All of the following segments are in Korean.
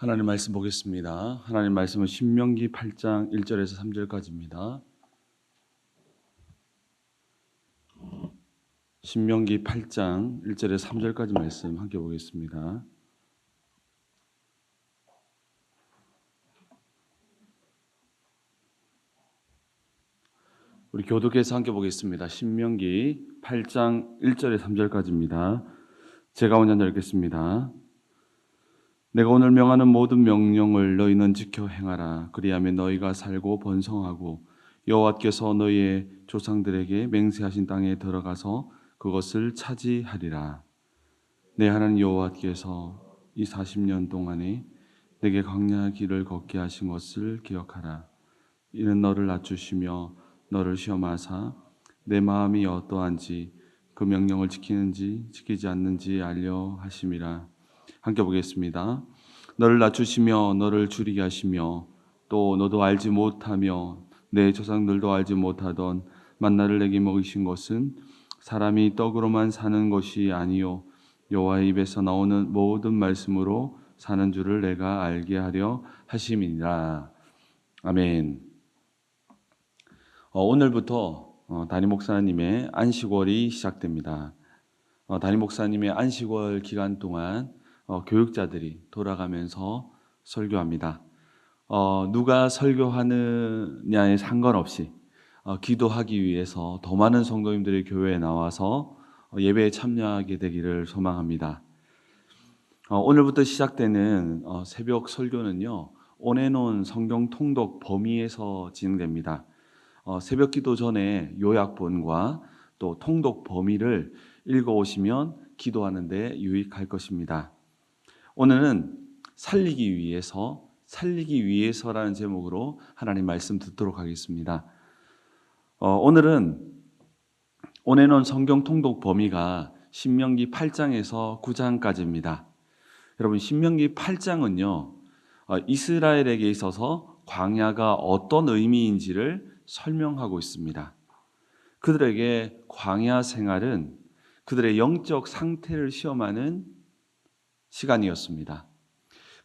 하나님 말씀 보겠습니다. 하나님 말씀은 신명기 8장 1절에서 3절까지입니다. 신명기 8장 1절에서 3절까지 말씀 함께 보겠습니다. 우리 교독해서 함께 보겠습니다. 신명기 8장 1절에서 3절까지입니다. 제가 먼저 읽겠습니다. 내가 오늘 명하는 모든 명령을 너희는 지켜 행하라. 그리하면 너희가 살고 번성하고 여호와께서 너희의 조상들에게 맹세하신 땅에 들어가서 그것을 차지하리라. 내 하나님 여호와께서 이 40년 동안에 내게 광야 길을 걷게 하신 것을 기억하라. 이는 너를 낮추시며 너를 시험하사 내 마음이 어떠한지 그 명령을 지키는지 지키지 않는지 알려 하심이라. 함께 보겠습니다. 너를 낮추시며 너를 줄이게 하시며 또 너도 알지 못하며 내 조상들도 알지 못하던 만나를 내게 먹이신 것은 사람이 떡으로만 사는 것이 아니요 여호와의 입에서 나오는 모든 말씀으로 사는 줄을 내가 알게 하려 하심이니라. 아멘. 오늘부터 담임 목사님의 안식월이 시작됩니다. 담임 목사님의 안식월 기간 동안 교육자들이 돌아가면서 설교합니다. 누가 설교하느냐에 상관없이 기도하기 위해서 더 많은 성도님들이 교회에 나와서 예배에 참여하게 되기를 소망합니다. 오늘부터 시작되는 새벽 설교는요, 온앤온 성경 통독 범위에서 진행됩니다. 새벽 기도 전에 요약본과 또 통독 범위를 읽어오시면 기도하는 데 유익할 것입니다. 오늘은 살리기 위해서라는 제목으로 하나님 말씀 듣도록 하겠습니다. 오늘은 온앤온 성경 통독 범위가 신명기 8장에서 9장까지입니다. 여러분, 신명기 8장은요, 이스라엘에게 있어서 광야가 어떤 의미인지를 설명하고 있습니다. 그들에게 광야 생활은 그들의 영적 상태를 시험하는 시간이었습니다.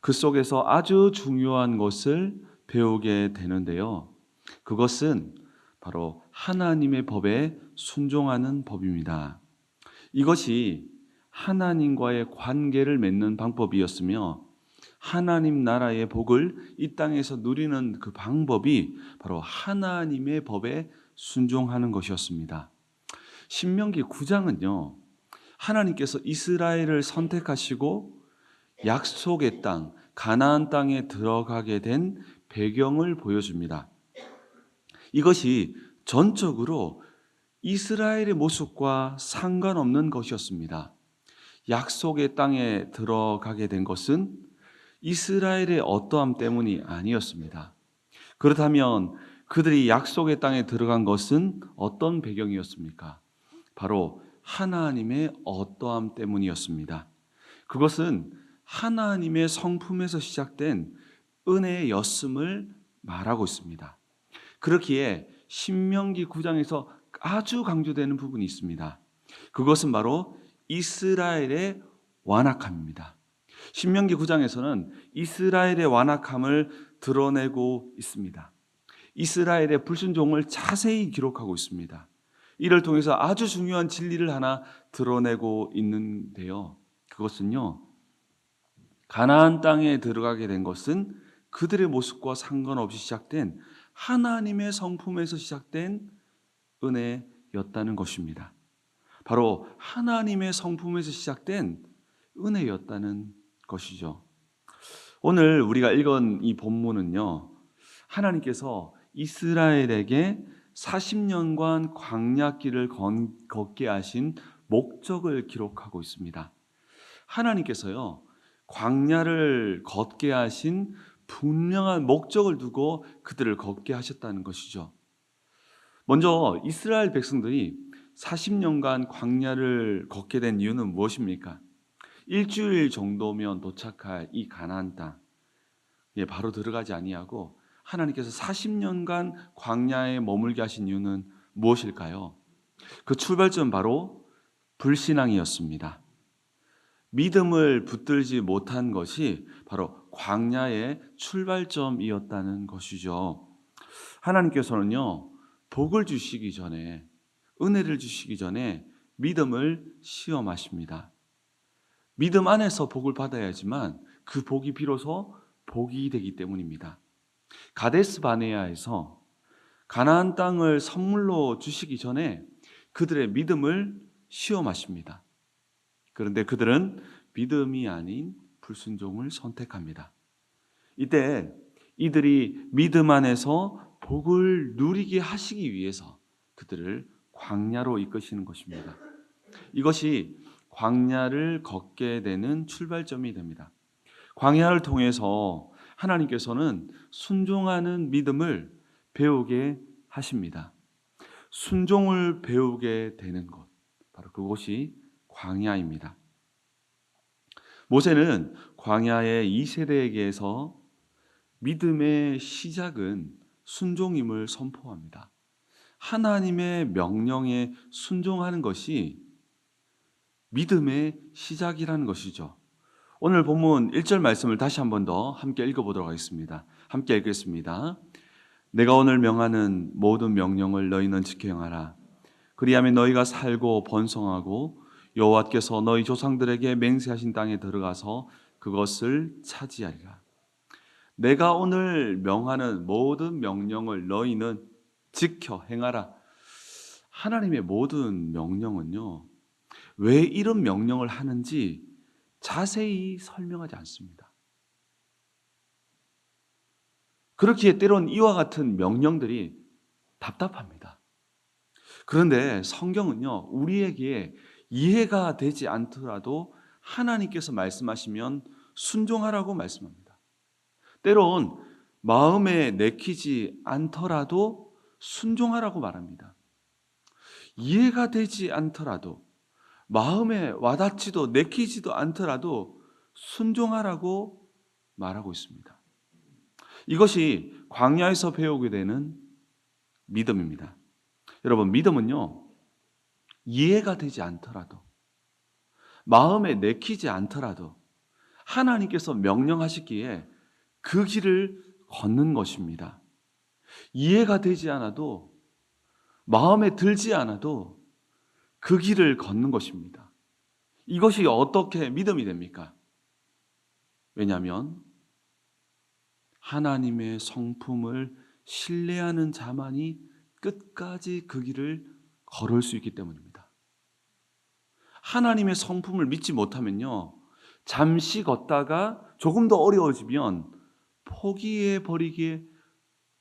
그 속에서 아주 중요한 것을 배우게 되는데요. 그것은 바로 하나님의 법에 순종하는 법입니다. 이것이 하나님과의 관계를 맺는 방법이었으며 하나님 나라의 복을 이 땅에서 누리는 그 방법이 바로 하나님의 법에 순종하는 것이었습니다. 신명기 9장은요, 하나님께서 이스라엘을 선택하시고 약속의 땅, 가나안 땅에 들어가게 된 배경을 보여줍니다. 이것이 전적으로 이스라엘의 모습과 상관없는 것이었습니다. 약속의 땅에 들어가게 된 것은 이스라엘의 어떠함 때문이 아니었습니다. 그렇다면 그들이 약속의 땅에 들어간 것은 어떤 배경이었습니까? 바로 하나님의 어떠함 때문이었습니다. 그것은 하나님의 성품에서 시작된 은혜였음을 말하고 있습니다. 그렇기에 신명기 9장에서 아주 강조되는 부분이 있습니다. 그것은 바로 이스라엘의 완악함입니다. 신명기 9장에서는 이스라엘의 완악함을 드러내고 있습니다. 이스라엘의 불순종을 자세히 기록하고 있습니다. 이를 통해서 아주 중요한 진리를 하나 드러내고 있는데요. 그것은요, 가나안 땅에 들어가게 된 것은 그들의 모습과 상관없이 시작된 하나님의 성품에서 시작된 은혜였다는 것입니다. 바로 하나님의 성품에서 시작된 은혜였다는 것이죠. 오늘 우리가 읽은 이 본문은요, 하나님께서 이스라엘에게 40년간 광야길을 걷게 하신 목적을 기록하고 있습니다. 하나님께서요, 광야를 걷게 하신 분명한 목적을 두고 그들을 걷게 하셨다는 것이죠. 먼저 이스라엘 백성들이 40년간 광야를 걷게 된 이유는 무엇입니까? 일주일 정도면 도착할 이 가나안 땅에 바로 들어가지 아니하고 하나님께서 40년간 광야에 머물게 하신 이유는 무엇일까요? 그 출발점 바로 불신앙이었습니다. 믿음을 붙들지 못한 것이 바로 광야의 출발점이었다는 것이죠. 하나님께서는요, 복을 주시기 전에, 은혜를 주시기 전에 믿음을 시험하십니다. 믿음 안에서 복을 받아야지만 그 복이 비로소 복이 되기 때문입니다. 가데스 바네아에서 가나안 땅을 선물로 주시기 전에 그들의 믿음을 시험하십니다. 그런데 그들은 믿음이 아닌 불순종을 선택합니다. 이때 이들이 믿음 안에서 복을 누리게 하시기 위해서 그들을 광야로 이끄시는 것입니다. 이것이 광야를 걷게 되는 출발점이 됩니다. 광야를 통해서 하나님께서는 순종하는 믿음을 배우게 하십니다. 순종을 배우게 되는 것, 바로 그곳이 광야입니다. 모세는 광야의 2세대에게서 믿음의 시작은 순종임을 선포합니다. 하나님의 명령에 순종하는 것이 믿음의 시작이라는 것이죠. 오늘 본문 1절 말씀을 다시 한 번 더 함께 읽어보도록 하겠습니다. 함께 읽겠습니다. 내가 오늘 명하는 모든 명령을 너희는 지켜 행하라. 그리하면 너희가 살고 번성하고 여호와께서 너희 조상들에게 맹세하신 땅에 들어가서 그것을 차지하리라. 내가 오늘 명하는 모든 명령을 너희는 지켜 행하라. 하나님의 모든 명령은요, 왜 이런 명령을 하는지 자세히 설명하지 않습니다. 그렇기에 때론 이와 같은 명령들이 답답합니다. 그런데 성경은요, 우리에게 이해가 되지 않더라도 하나님께서 말씀하시면 순종하라고 말씀합니다. 때론 마음에 내키지 않더라도 순종하라고 말합니다. 이해가 되지 않더라도, 마음에 와닿지도 내키지도 않더라도 순종하라고 말하고 있습니다. 이것이 광야에서 배우게 되는 믿음입니다. 여러분, 믿음은요, 이해가 되지 않더라도, 마음에 내키지 않더라도 하나님께서 명령하시기에 그 길을 걷는 것입니다. 이해가 되지 않아도, 마음에 들지 않아도 그 길을 걷는 것입니다. 이것이 어떻게 믿음이 됩니까? 왜냐하면 하나님의 성품을 신뢰하는 자만이 끝까지 그 길을 걸을 수 있기 때문입니다. 하나님의 성품을 믿지 못하면요, 잠시 걷다가 조금 더 어려워지면 포기해 버리게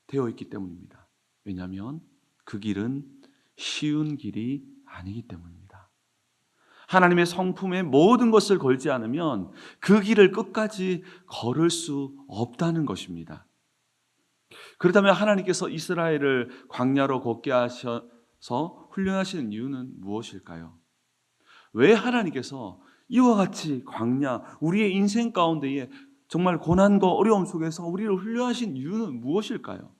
되어 있기 때문입니다. 왜냐하면 그 길은 쉬운 길이 아니기 때문입니다. 하나님의 성품에 모든 것을 걸지 않으면 그 길을 끝까지 걸을 수 없다는 것입니다. 그렇다면 하나님께서 이스라엘을 광야로 걷게 하셔서 훈련하시는 이유는 무엇일까요? 왜 하나님께서 이와 같이 광야, 우리의 인생 가운데에 정말 고난과 어려움 속에서 우리를 훈련하신 이유는 무엇일까요?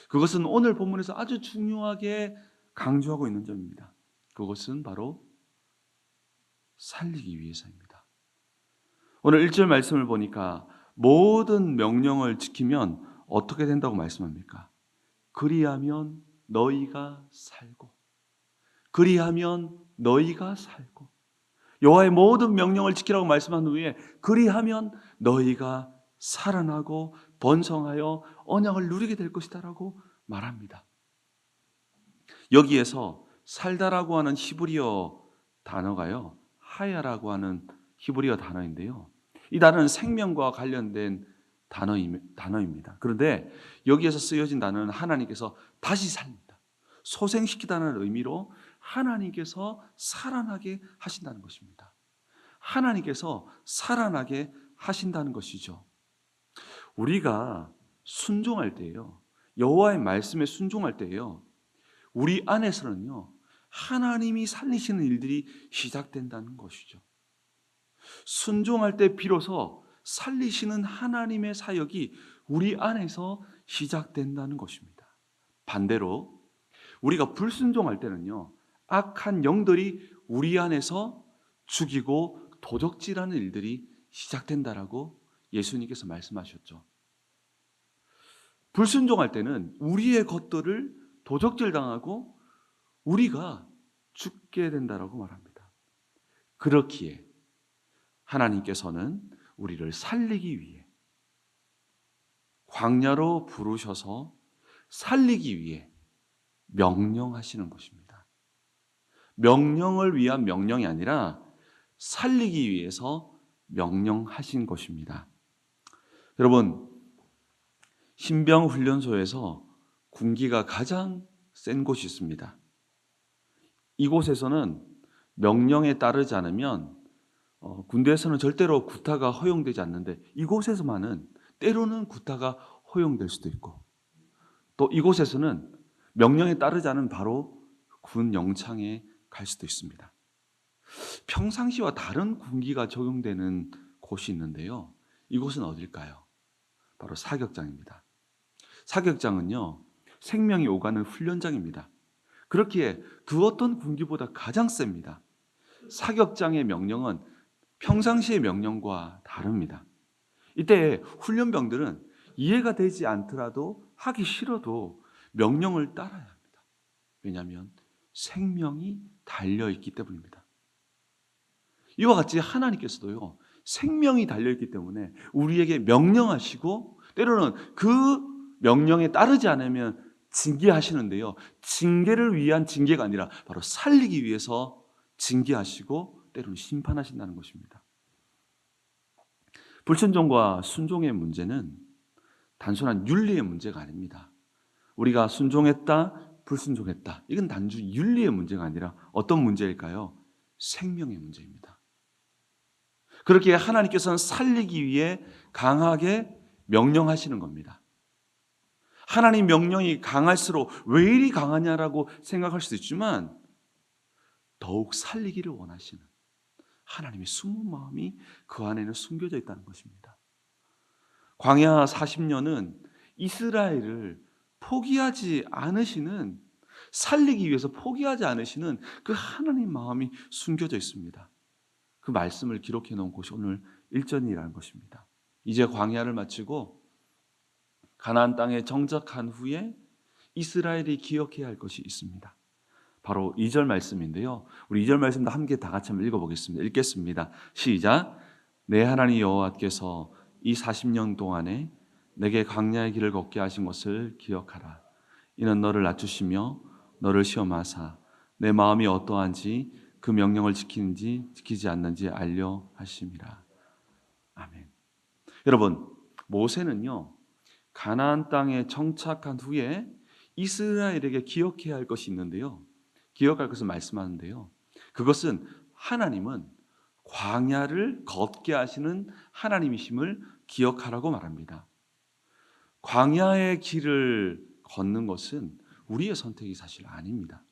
그것은 오늘 본문에서 아주 중요하게 강조하고 있는 점입니다. 그것은 바로 살리기 위해서입니다. 오늘 1절 말씀을 보니까 모든 명령을 지키면 어떻게 된다고 말씀합니까? 그리하면 너희가 살고, 그리하면 너희가 살고, 여호와의 모든 명령을 지키라고 말씀한 후에 그리하면 너희가 살아나고 번성하여 언약을 누리게 될 것이다라고 말합니다. 여기에서 살다라고 하는 히브리어 단어가요, 하야라고 하는 히브리어 단어인데요, 이 단어는 생명과 관련된 단어입니다. 그런데 여기에서 쓰여진 단어는 하나님께서 다시 살린다, 소생시키다는 의미로 하나님께서 살아나게 하신다는 것입니다. 하나님께서 살아나게 하신다는 것이죠. 우리가 순종할 때예요, 여호와의 말씀에 순종할 때예요, 우리 안에서는요, 하나님이 살리시는 일들이 시작된다는 것이죠. 순종할 때 비로소 살리시는 하나님의 사역이 우리 안에서 시작된다는 것입니다. 반대로 우리가 불순종할 때는요, 악한 영들이 우리 안에서 죽이고 도적질하는 일들이 시작된다라고 예수님께서 말씀하셨죠. 불순종할 때는 우리의 것들을 도적질 당하고 우리가 죽게 된다라고 말합니다. 그렇기에 하나님께서는 우리를 살리기 위해 광야로 부르셔서 살리기 위해 명령하시는 것입니다. 명령을 위한 명령이 아니라 살리기 위해서 명령하신 것입니다. 여러분, 신병훈련소에서 군기가 가장 센 곳이 있습니다. 이곳에서는 명령에 따르지 않으면 군대에서는 절대로 구타가 허용되지 않는데 이곳에서만은 때로는 구타가 허용될 수도 있고 또 이곳에서는 명령에 따르지 않으면 바로 군 영창에 갈 수도 있습니다. 평상시와 다른 군기가 적용되는 곳이 있는데요. 이곳은 어딜까요? 바로 사격장입니다. 사격장은요, 생명이 오가는 훈련장입니다. 그렇기에 그 어떤 군기보다 가장 셉니다. 사격장의 명령은 평상시의 명령과 다릅니다. 이때 훈련병들은 이해가 되지 않더라도 하기 싫어도 명령을 따라야 합니다. 왜냐하면 생명이 달려있기 때문입니다. 이와 같이 하나님께서도요, 생명이 달려있기 때문에 우리에게 명령하시고 때로는 그 명령에 따르지 않으면 징계하시는데요, 징계를 위한 징계가 아니라 바로 살리기 위해서 징계하시고 때로는 심판하신다는 것입니다. 불순종과 순종의 문제는 단순한 윤리의 문제가 아닙니다. 우리가 순종했다, 불순종했다, 이건 단순히 윤리의 문제가 아니라 어떤 문제일까요? 생명의 문제입니다. 그렇게 하나님께서는 살리기 위해 강하게 명령하시는 겁니다. 하나님 명령이 강할수록 왜 이리 강하냐라고 생각할 수도 있지만 더욱 살리기를 원하시는 하나님의 숨은 마음이 그 안에는 숨겨져 있다는 것입니다. 광야 40년은 이스라엘을 포기하지 않으시는, 살리기 위해서 포기하지 않으시는 그 하나님 마음이 숨겨져 있습니다. 그 말씀을 기록해 놓은 곳이 오늘 1절이라는 것입니다. 이제 광야를 마치고 가나안 땅에 정착한 후에 이스라엘이 기억해야 할 것이 있습니다. 바로 2절 말씀인데요. 우리 2절 말씀도 함께 다 같이 한번 읽어보겠습니다. 읽겠습니다. 시작. 내 하나님 여호와께서 이 40년 동안에 내게 광야의 길을 걷게 하신 것을 기억하라. 이는 너를 낮추시며 너를 시험하사 내 마음이 어떠한지 그 명령을 지키는지 지키지 않는지 알려 하심이라. 아멘. 여러분, 모세는요, 가나안 땅에 정착한 후에 이스라엘에게 기억해야 할 것이 있는데요, 기억할 것을 말씀하는데요, 그것은 하나님은 광야를 걷게 하시는 하나님이심을 기억하라고 말합니다. 광야의 길을 걷는 것은 우리의 선택이 사실 아닙니다.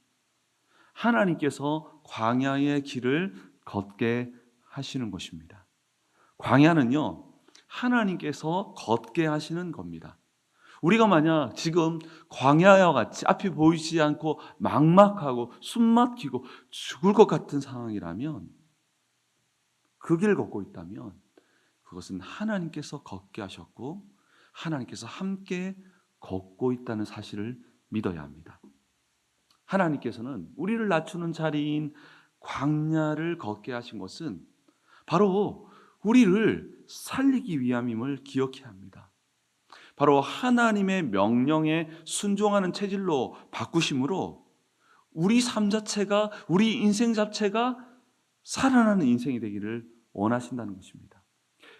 하나님께서 광야의 길을 걷게 하시는 것입니다. 광야는요, 하나님께서 걷게 하시는 겁니다. 우리가 만약 지금 광야와 같이 앞이 보이지 않고 막막하고 숨 막히고 죽을 것 같은 상황이라면, 그 길 걷고 있다면 그것은 하나님께서 걷게 하셨고 하나님께서 함께 걷고 있다는 사실을 믿어야 합니다. 하나님께서는 우리를 낮추는 자리인 광야를 걷게 하신 것은 바로 우리를 살리기 위함임을 기억해야 합니다. 바로 하나님의 명령에 순종하는 체질로 바꾸심으로 우리 삶 자체가, 우리 인생 자체가 살아나는 인생이 되기를 원하신다는 것입니다.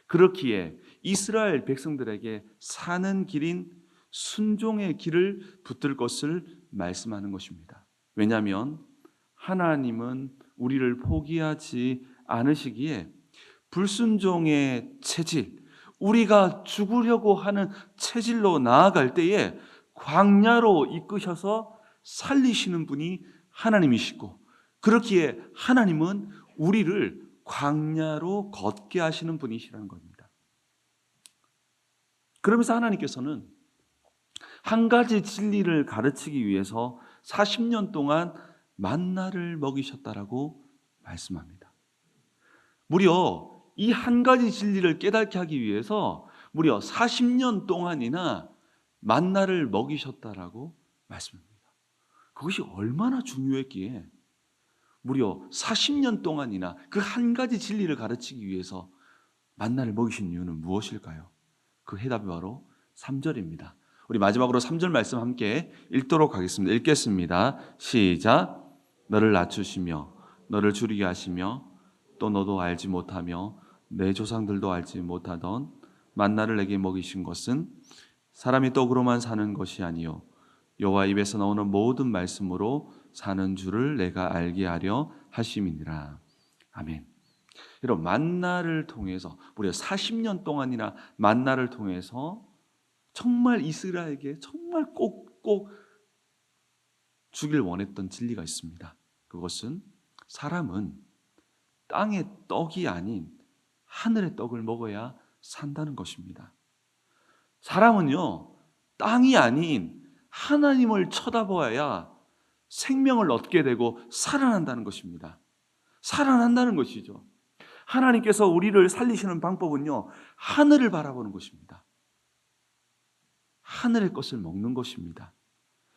그렇기에 이스라엘 백성들에게 사는 길인 순종의 길을 붙들 것을 말씀하는 것입니다. 왜냐하면 하나님은 우리를 포기하지 않으시기에 불순종의 체질, 우리가 죽으려고 하는 체질로 나아갈 때에 광야로 이끄셔서 살리시는 분이 하나님이시고, 그렇기에 하나님은 우리를 광야로 걷게 하시는 분이시라는 겁니다. 그러면서 하나님께서는 한 가지 진리를 가르치기 위해서 40년 동안 만나를 먹이셨다라고 말씀합니다. 무려 이 한 가지 진리를 깨닫게 하기 위해서 무려 40년 동안이나 만나를 먹이셨다라고 말씀합니다. 그것이 얼마나 중요했기에 무려 40년 동안이나 그 한 가지 진리를 가르치기 위해서 만나를 먹이신 이유는 무엇일까요? 그 해답이 바로 3절입니다. 우리 마지막으로 3절 말씀 함께 읽도록 하겠습니다. 읽겠습니다. 시작. 너를 낮추시며 너를 줄이게 하시며 또 너도 알지 못하며 내 조상들도 알지 못하던 만나를 내게 먹이신 것은 사람이 떡으로만 사는 것이 아니요 여호와 입에서 나오는 모든 말씀으로 사는 줄을 내가 알게 하려 하심이니라. 아멘. 여러분, 만나를 통해서 무려 40년 동안이나 만나를 통해서 정말 이스라엘에게 정말 꼭꼭 주길 원했던 진리가 있습니다. 그것은 사람은 땅의 떡이 아닌 하늘의 떡을 먹어야 산다는 것입니다. 사람은요, 땅이 아닌 하나님을 쳐다보아야 생명을 얻게 되고 살아난다는 것입니다. 살아난다는 것이죠. 하나님께서 우리를 살리시는 방법은요, 하늘을 바라보는 것입니다. 하늘의 것을 먹는 것입니다.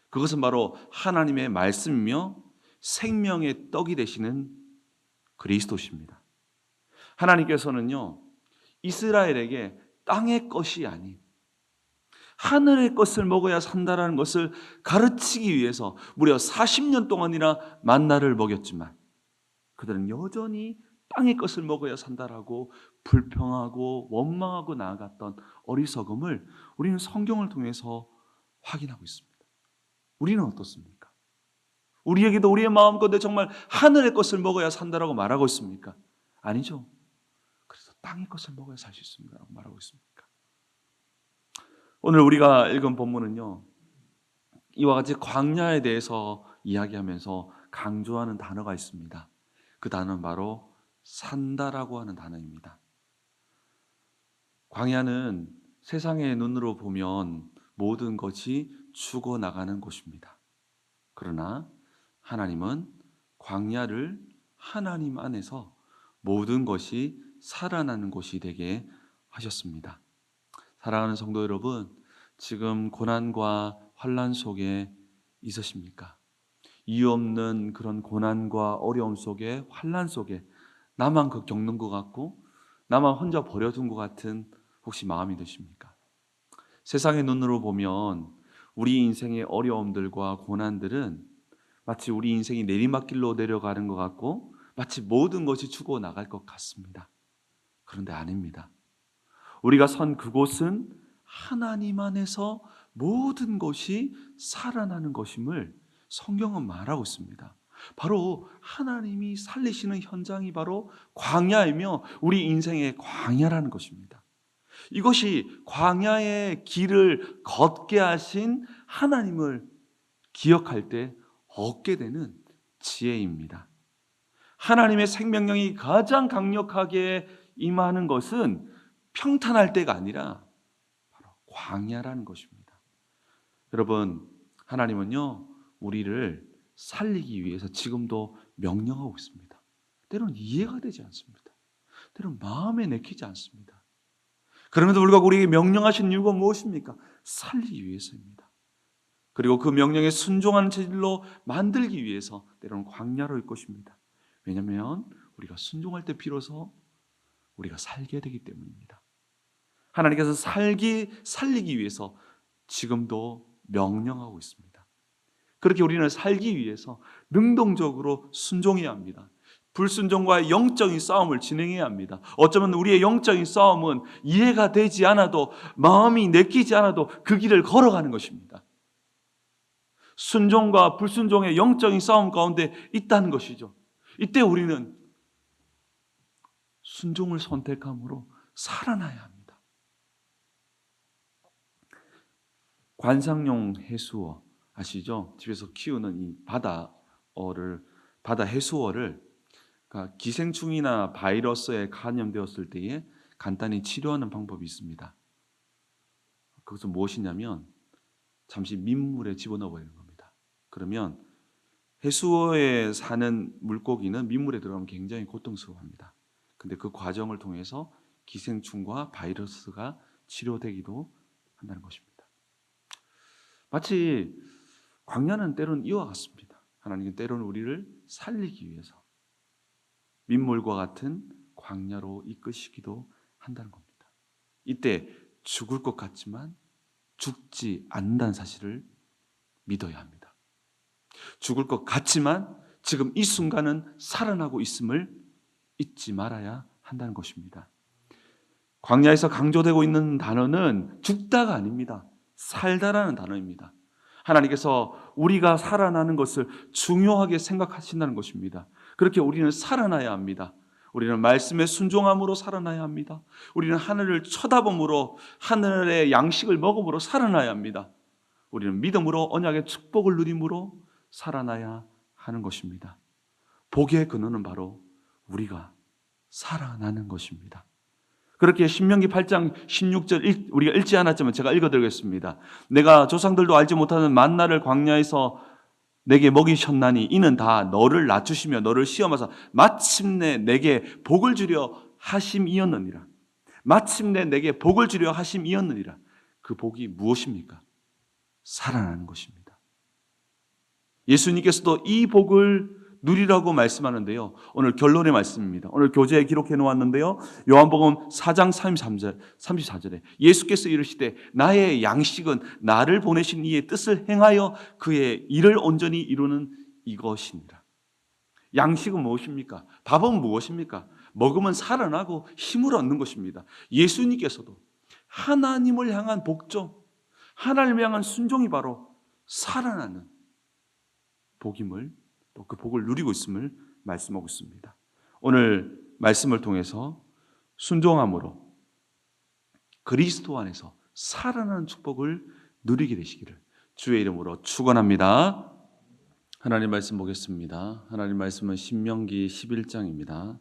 그것은 바로 하나님의 말씀이며 생명의 떡이 되시는 그리스도십니다. 하나님께서는요, 이스라엘에게 땅의 것이 아닌 하늘의 것을 먹어야 산다라는 것을 가르치기 위해서 무려 40년 동안이나 만나를 먹였지만 그들은 여전히 땅의 것을 먹어야 산다라고 불평하고 원망하고 나아갔던 어리석음을 우리는 성경을 통해서 확인하고 있습니다. 우리는 어떻습니까? 우리에게도 우리의 마음 가운데 정말 하늘의 것을 먹어야 산다라고 말하고 있습니까? 아니죠. 그래서 땅의 것을 먹어야 살 수 있습니다라고 말하고 있습니까? 오늘 우리가 읽은 본문은요, 이와 같이 광야에 대해서 이야기하면서 강조하는 단어가 있습니다. 그 단어는 바로 산다라고 하는 단어입니다. 광야는 세상의 눈으로 보면 모든 것이 죽어나가는 곳입니다. 그러나 하나님은 광야를 하나님 안에서 모든 것이 살아나는 곳이 되게 하셨습니다. 사랑하는 성도 여러분, 지금 고난과 환난 속에 있으십니까? 이유 없는 그런 고난과 어려움 속에, 환난 속에 나만 겪는 것 같고 나만 혼자 버려둔 것 같은 혹시 마음이 드십니까? 세상의 눈으로 보면 우리 인생의 어려움들과 고난들은 마치 우리 인생이 내리막길로 내려가는 것 같고 마치 모든 것이 죽어나갈 것 같습니다. 그런데 아닙니다. 우리가 선 그곳은 하나님 안에서 모든 것이 살아나는 것임을 성경은 말하고 있습니다. 바로 하나님이 살리시는 현장이 바로 광야이며 우리 인생의 광야라는 것입니다. 이것이 광야의 길을 걷게 하신 하나님을 기억할 때 얻게 되는 지혜입니다. 하나님의 생명력이 가장 강력하게 임하는 것은 평탄할 때가 아니라 바로 광야라는 것입니다. 여러분, 하나님은요, 우리를 살리기 위해서 지금도 명령하고 있습니다. 때로는 이해가 되지 않습니다. 때로는 마음에 내키지 않습니다. 그럼에도 불구하고 우리에게 명령하신 이유가 무엇입니까? 살리기 위해서입니다. 그리고 그 명령에 순종하는 체질로 만들기 위해서 때로는 광야로일 것입니다. 왜냐하면 우리가 순종할 때 비로소 우리가 살게 되기 때문입니다. 하나님께서 살리기 위해서 지금도 명령하고 있습니다. 그렇게 우리는 살기 위해서 능동적으로 순종해야 합니다. 불순종과의 영적인 싸움을 진행해야 합니다. 어쩌면 우리의 영적인 싸움은 이해가 되지 않아도, 마음이 내키지 않아도 그 길을 걸어가는 것입니다. 순종과 불순종의 영적인 싸움 가운데 있다는 것이죠. 이때 우리는 순종을 선택함으로 살아나야 합니다. 관상용 해수어 아시죠? 집에서 키우는 이 바다 해수어를 기생충이나 바이러스에 감염되었을 때에 간단히 치료하는 방법이 있습니다. 그것은 무엇이냐면 잠시 민물에 집어넣어 버리는 겁니다. 그러면 해수어에 사는 물고기는 민물에 들어가면 굉장히 고통스러워합니다. 근데 그 과정을 통해서 기생충과 바이러스가 치료되기도 한다는 것입니다. 마치 광야는 때로는 이와 같습니다. 하나님은 때로는 우리를 살리기 위해서 민물과 같은 광야로 이끄시기도 한다는 겁니다. 이때 죽을 것 같지만 죽지 않는다는 사실을 믿어야 합니다. 죽을 것 같지만 지금 이 순간은 살아나고 있음을 잊지 말아야 한다는 것입니다. 광야에서 강조되고 있는 단어는 죽다가 아닙니다. 살다라는 단어입니다. 하나님께서 우리가 살아나는 것을 중요하게 생각하신다는 것입니다. 그렇게 우리는 살아나야 합니다. 우리는 말씀에 순종함으로 살아나야 합니다. 우리는 하늘을 쳐다봄으로, 하늘의 양식을 먹음으로 살아나야 합니다. 우리는 믿음으로 언약의 축복을 누림으로 살아나야 하는 것입니다. 복의 근원은 바로 우리가 살아나는 것입니다. 그렇게 신명기 8장 16절 우리가 읽지 않았지만 제가 읽어드리겠습니다. 내가 조상들도 알지 못하는 만나를 광야에서 내게 먹이셨나니 이는 다 너를 낮추시며 너를 시험하사 마침내 내게 복을 주려 하심이었느니라. 마침내 내게 복을 주려 하심이었느니라. 그 복이 무엇입니까? 살아나는 것입니다. 예수님께서도 이 복을 누리라고 말씀하는데요. 오늘 결론의 말씀입니다. 오늘 교재에 기록해 놓았는데요. 요한복음 4장 34절에 예수께서 이르시되 나의 양식은 나를 보내신 이의 뜻을 행하여 그의 일을 온전히 이루는 이것이니라. 양식은 무엇입니까? 밥은 무엇입니까? 먹으면 살아나고 힘을 얻는 것입니다. 예수님께서도 하나님을 향한 복종, 하나님을 향한 순종이 바로 살아나는 복임을, 또 그 복을 누리고 있음을 말씀하고 있습니다. 오늘 말씀을 통해서 순종함으로 그리스도 안에서 살아나는 축복을 누리게 되시기를 주의 이름으로 축원합니다. 하나님 말씀 보겠습니다. 하나님 말씀은 신명기 11장입니다.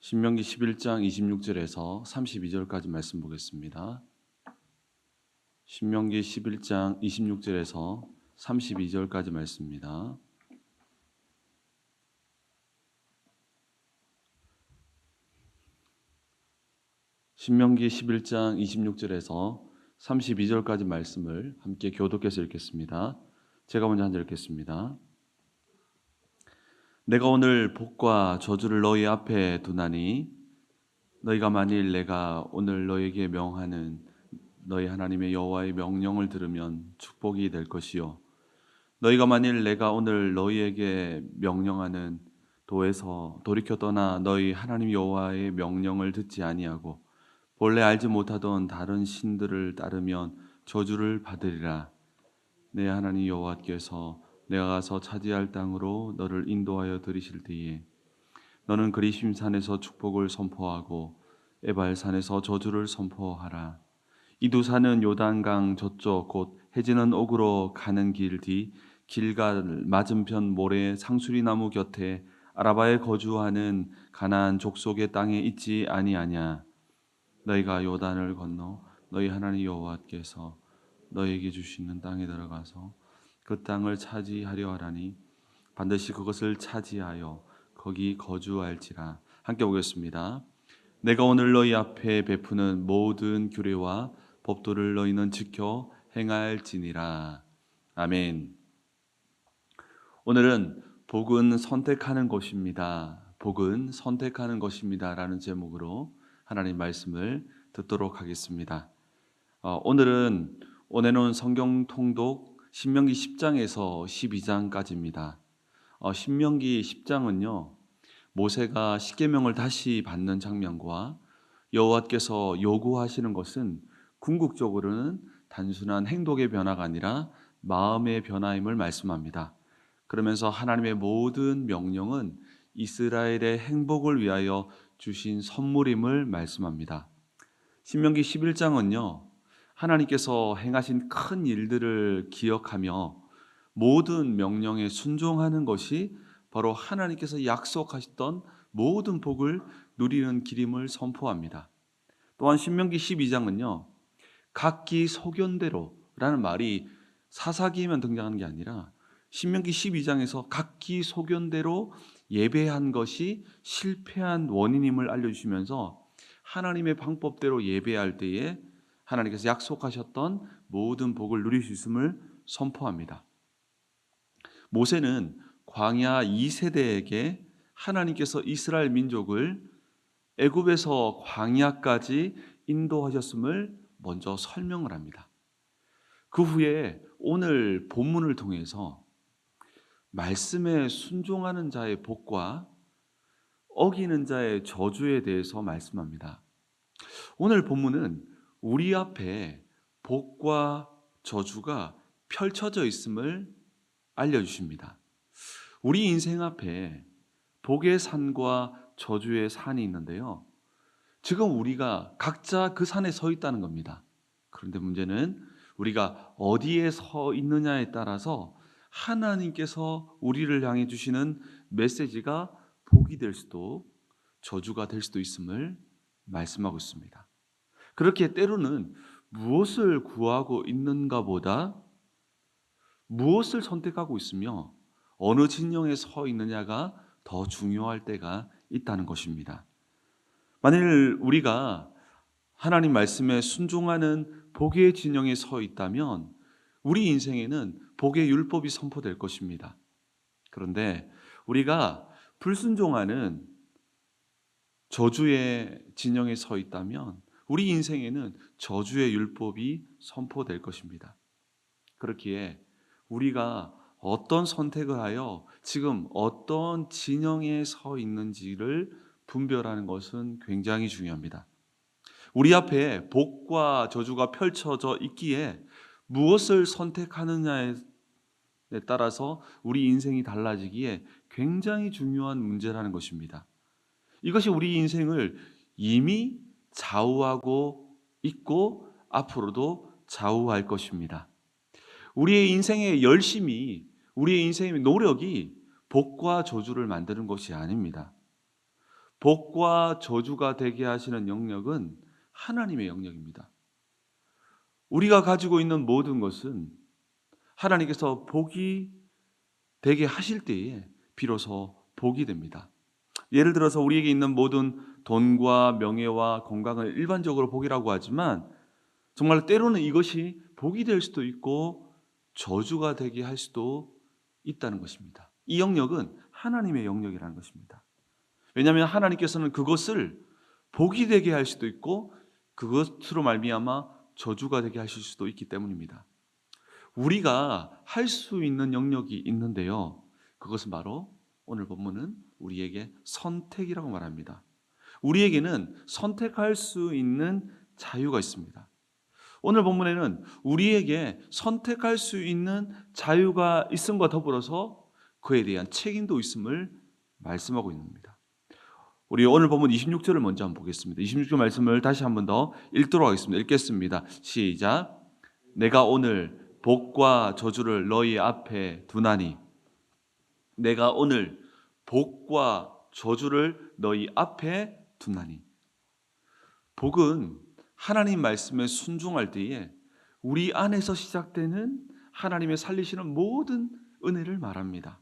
신명기 11장 26절에서 32절까지 말씀 보겠습니다. 신명기 11장 26절에서 32절까지 말씀입니다. 신명기 11장 26절에서 32절까지 말씀을 함께 교독해서 읽겠습니다. 제가 먼저 한 절 읽겠습니다. 내가 오늘 복과 저주를 너희 앞에 두나니 너희가 만일 내가 오늘 너희에게 명하는 너희 하나님의 여호와의 명령을 들으면 축복이 될 것이요 너희가 만일 내가 오늘 너희에게 명령하는 도에서 돌이켜 떠나 너희 하나님 여호와의 명령을 듣지 아니하고 본래 알지 못하던 다른 신들을 따르면 저주를 받으리라. 내 하나님 여호와께서 내가 가서 차지할 땅으로 너를 인도하여 들이실 때에 너는 그리심 산에서 축복을 선포하고 에발 산에서 저주를 선포하라. 이 두 산은 요단강 저쪽 곧 해지는 옥으로 가는 길 뒤 길갈 맞은편 모래 상수리 나무 곁에 아라바에 거주하는 가나안 족속의 땅에 있지 아니하냐. 너희가 요단을 건너 너희 하나님 여호와께서 너희에게 주시는 땅에 들어가서 그 땅을 차지하려 하라니 반드시 그것을 차지하여 거기 거주할지라. 함께 보겠습니다. 내가 오늘 너희 앞에 베푸는 모든 규례와 법도를 너희는 지켜 행할지니라. 아멘. 오늘은 복은 선택하는 것입니다. 복은 선택하는 것입니다. 라는 제목으로 하나님 말씀을 듣도록 하겠습니다. 오늘은 오내놓은 성경 통독 신명기 10장에서 12장까지입니다. 신명기 10장은요. 모세가 십계명을 다시 받는 장면과 여호와께서 요구하시는 것은 궁극적으로는 단순한 행동의 변화가 아니라 마음의 변화임을 말씀합니다. 그러면서 하나님의 모든 명령은 이스라엘의 행복을 위하여 주신 선물임을 말씀합니다. 신명기 11장은요. 하나님께서 행하신 큰 일들을 기억하며 모든 명령에 순종하는 것이 바로 하나님께서 약속하셨던 모든 복을 누리는 길임을 선포합니다. 또한 신명기 12장은요. 각기 소견대로라는 말이 사사기에만 등장하는 게 아니라 신명기 12장에서 각기 소견대로 예배한 것이 실패한 원인임을 알려주시면서 하나님의 방법대로 예배할 때에 하나님께서 약속하셨던 모든 복을 누릴 수 있음을 선포합니다. 모세는 광야 2세대에게 하나님께서 이스라엘 민족을 애굽에서 광야까지 인도하셨음을 먼저 설명을 합니다. 그 후에 오늘 본문을 통해서 말씀에 순종하는 자의 복과 어기는 자의 저주에 대해서 말씀합니다. 오늘 본문은 우리 앞에 복과 저주가 펼쳐져 있음을 알려주십니다. 우리 인생 앞에 복의 산과 저주의 산이 있는데요. 지금 우리가 각자 그 산에 서 있다는 겁니다. 그런데 문제는 우리가 어디에 서 있느냐에 따라서 하나님께서 우리를 향해 주시는 메시지가 복이 될 수도 저주가 될 수도 있음을 말씀하고 있습니다. 그렇게 때로는 무엇을 구하고 있는가 보다 무엇을 선택하고 있으며 어느 진영에 서 있느냐가 더 중요할 때가 있다는 것입니다. 만일 우리가 하나님 말씀에 순종하는 복의 진영에 서 있다면 우리 인생에는 복의 율법이 선포될 것입니다. 그런데 우리가 불순종하는 저주의 진영에 서 있다면 우리 인생에는 저주의 율법이 선포될 것입니다. 그렇기에 우리가 어떤 선택을 하여 지금 어떤 진영에 서 있는지를 분별하는 것은 굉장히 중요합니다. 우리 앞에 복과 저주가 펼쳐져 있기에 무엇을 선택하느냐에 따라서 우리 인생이 달라지기에 굉장히 중요한 문제라는 것입니다. 이것이 우리 인생을 이미 좌우하고 있고 앞으로도 좌우할 것입니다. 우리의 인생의 열심이, 우리의 인생의 노력이 복과 저주를 만드는 것이 아닙니다. 복과 저주가 되게 하시는 영역은 하나님의 영역입니다. 우리가 가지고 있는 모든 것은 하나님께서 복이 되게 하실 때에 비로소 복이 됩니다. 예를 들어서 우리에게 있는 모든 돈과 명예와 건강을 일반적으로 복이라고 하지만 정말 때로는 이것이 복이 될 수도 있고 저주가 되게 할 수도 있다는 것입니다. 이 영역은 하나님의 영역이라는 것입니다. 왜냐하면 하나님께서는 그것을 복이 되게 할 수도 있고 그것으로 말미암아 저주가 되게 하실 수도 있기 때문입니다. 우리가 할 수 있는 영역이 있는데요. 그것은 바로 오늘 본문은 우리에게 선택이라고 말합니다. 우리에게는 선택할 수 있는 자유가 있습니다. 오늘 본문에는 우리에게 선택할 수 있는 자유가 있음과 더불어서 그에 대한 책임도 있음을 말씀하고 있습니다. 우리 오늘 본문 26절을 먼저 한번 보겠습니다. 26절 말씀을 다시 한번 더 읽도록 하겠습니다. 읽겠습니다. 시작. 내가 오늘 복과 저주를 너희 앞에 두나니. 내가 오늘 복과 저주를 너희 앞에 두나니. 복은 하나님 말씀에 순종할 때에 우리 안에서 시작되는 하나님의 살리시는 모든 은혜를 말합니다.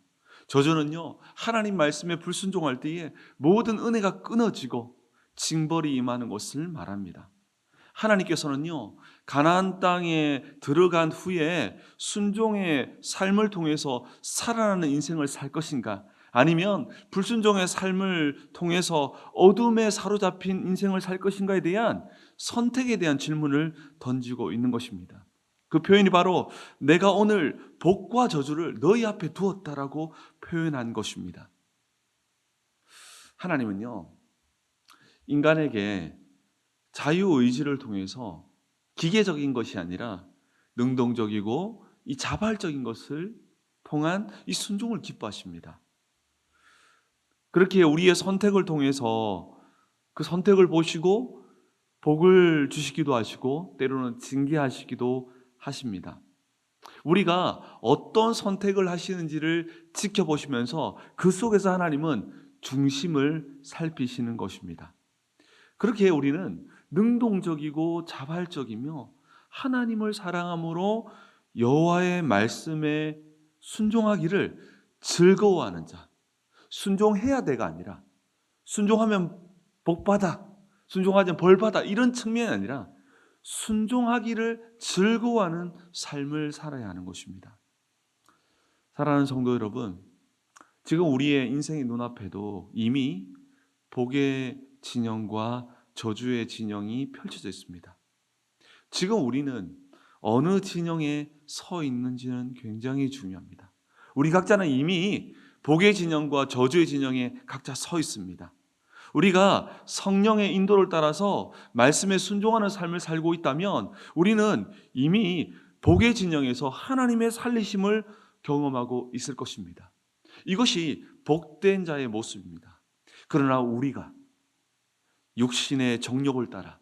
저주는요, 하나님 말씀에 불순종할 때에 모든 은혜가 끊어지고 징벌이 임하는 것을 말합니다. 하나님께서는요, 가나안 땅에 들어간 후에 순종의 삶을 통해서 살아나는 인생을 살 것인가, 아니면 불순종의 삶을 통해서 어둠에 사로잡힌 인생을 살 것인가에 대한 선택에 대한 질문을 던지고 있는 것입니다. 그 표현이 바로 내가 오늘 복과 저주를 너희 앞에 두었다라고 표현한 것입니다. 하나님은요, 인간에게 자유의지를 통해서 기계적인 것이 아니라 능동적이고 이 자발적인 것을 통한 이 순종을 기뻐하십니다. 그렇게 우리의 선택을 통해서 그 선택을 보시고 복을 주시기도 하시고 때로는 징계하시기도 하십니다. 우리가 어떤 선택을 하시는지를 지켜보시면서 그 속에서 하나님은 중심을 살피시는 것입니다. 그렇게 우리는 능동적이고 자발적이며 하나님을 사랑함으로 여호와의 말씀에 순종하기를 즐거워하는 자, 순종해야 돼가 아니라 순종하면 복받아, 순종하면 벌받아 이런 측면이 아니라 순종하기를 즐거워하는 삶을 살아야 하는 것입니다. 사랑하는 성도 여러분, 지금 우리의 인생의 눈앞에도 이미 복의 진영과 저주의 진영이 펼쳐져 있습니다. 지금 우리는 어느 진영에 서 있는지는 굉장히 중요합니다. 우리 각자는 이미 복의 진영과 저주의 진영에 각자 서 있습니다. 우리가 성령의 인도를 따라서 말씀에 순종하는 삶을 살고 있다면 우리는 이미 복의 진영에서 하나님의 살리심을 경험하고 있을 것입니다. 이것이 복된 자의 모습입니다. 그러나 우리가 육신의 정욕을 따라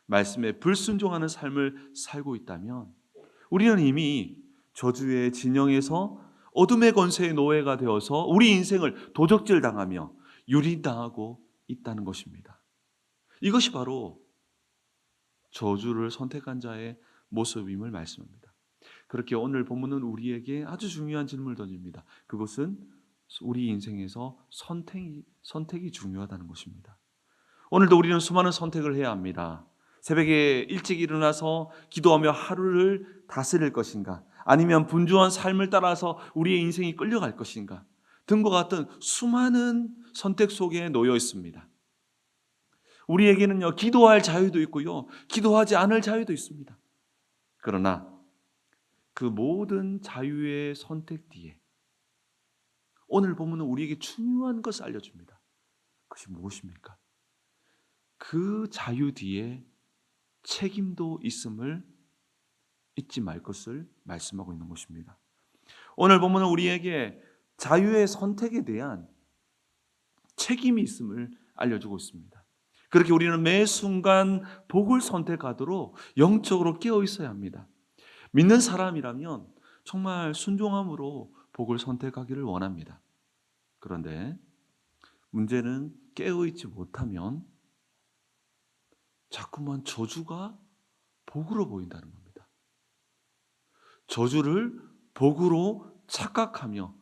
말씀에 불순종하는 삶을 살고 있다면 우리는 이미 저주의 진영에서 어둠의 권세의 노예가 되어서 우리 인생을 도적질 당하며 유린당하고 있다는 것입니다. 이것이 바로 저주를 선택한 자의 모습임을 말씀합니다. 그렇게 오늘 본문은 우리에게 아주 중요한 질문을 던집니다. 그것은 우리 인생에서 선택이 중요하다는 것입니다. 오늘도 우리는 수많은 선택을 해야 합니다. 새벽에 일찍 일어나서 기도하며 하루를 다스릴 것인가, 아니면 분주한 삶을 따라서 우리의 인생이 끌려갈 것인가 등과 같은 수많은 선택 속에 놓여 있습니다. 우리에게는요, 기도할 자유도 있고요, 기도하지 않을 자유도 있습니다. 그러나 그 모든 자유의 선택 뒤에 오늘 본문은 우리에게 중요한 것을 알려줍니다. 그것이 무엇입니까? 그 자유 뒤에 책임도 있음을 잊지 말 것을 말씀하고 있는 것입니다. 오늘 본문은 우리에게 자유의 선택에 대한 책임이 있음을 알려주고 있습니다. 그렇게 우리는 매 순간 복을 선택하도록 영적으로 깨어 있어야 합니다. 믿는 사람이라면 정말 순종함으로 복을 선택하기를 원합니다. 그런데 문제는 깨어 있지 못하면 자꾸만 저주가 복으로 보인다는 겁니다. 저주를 복으로 착각하며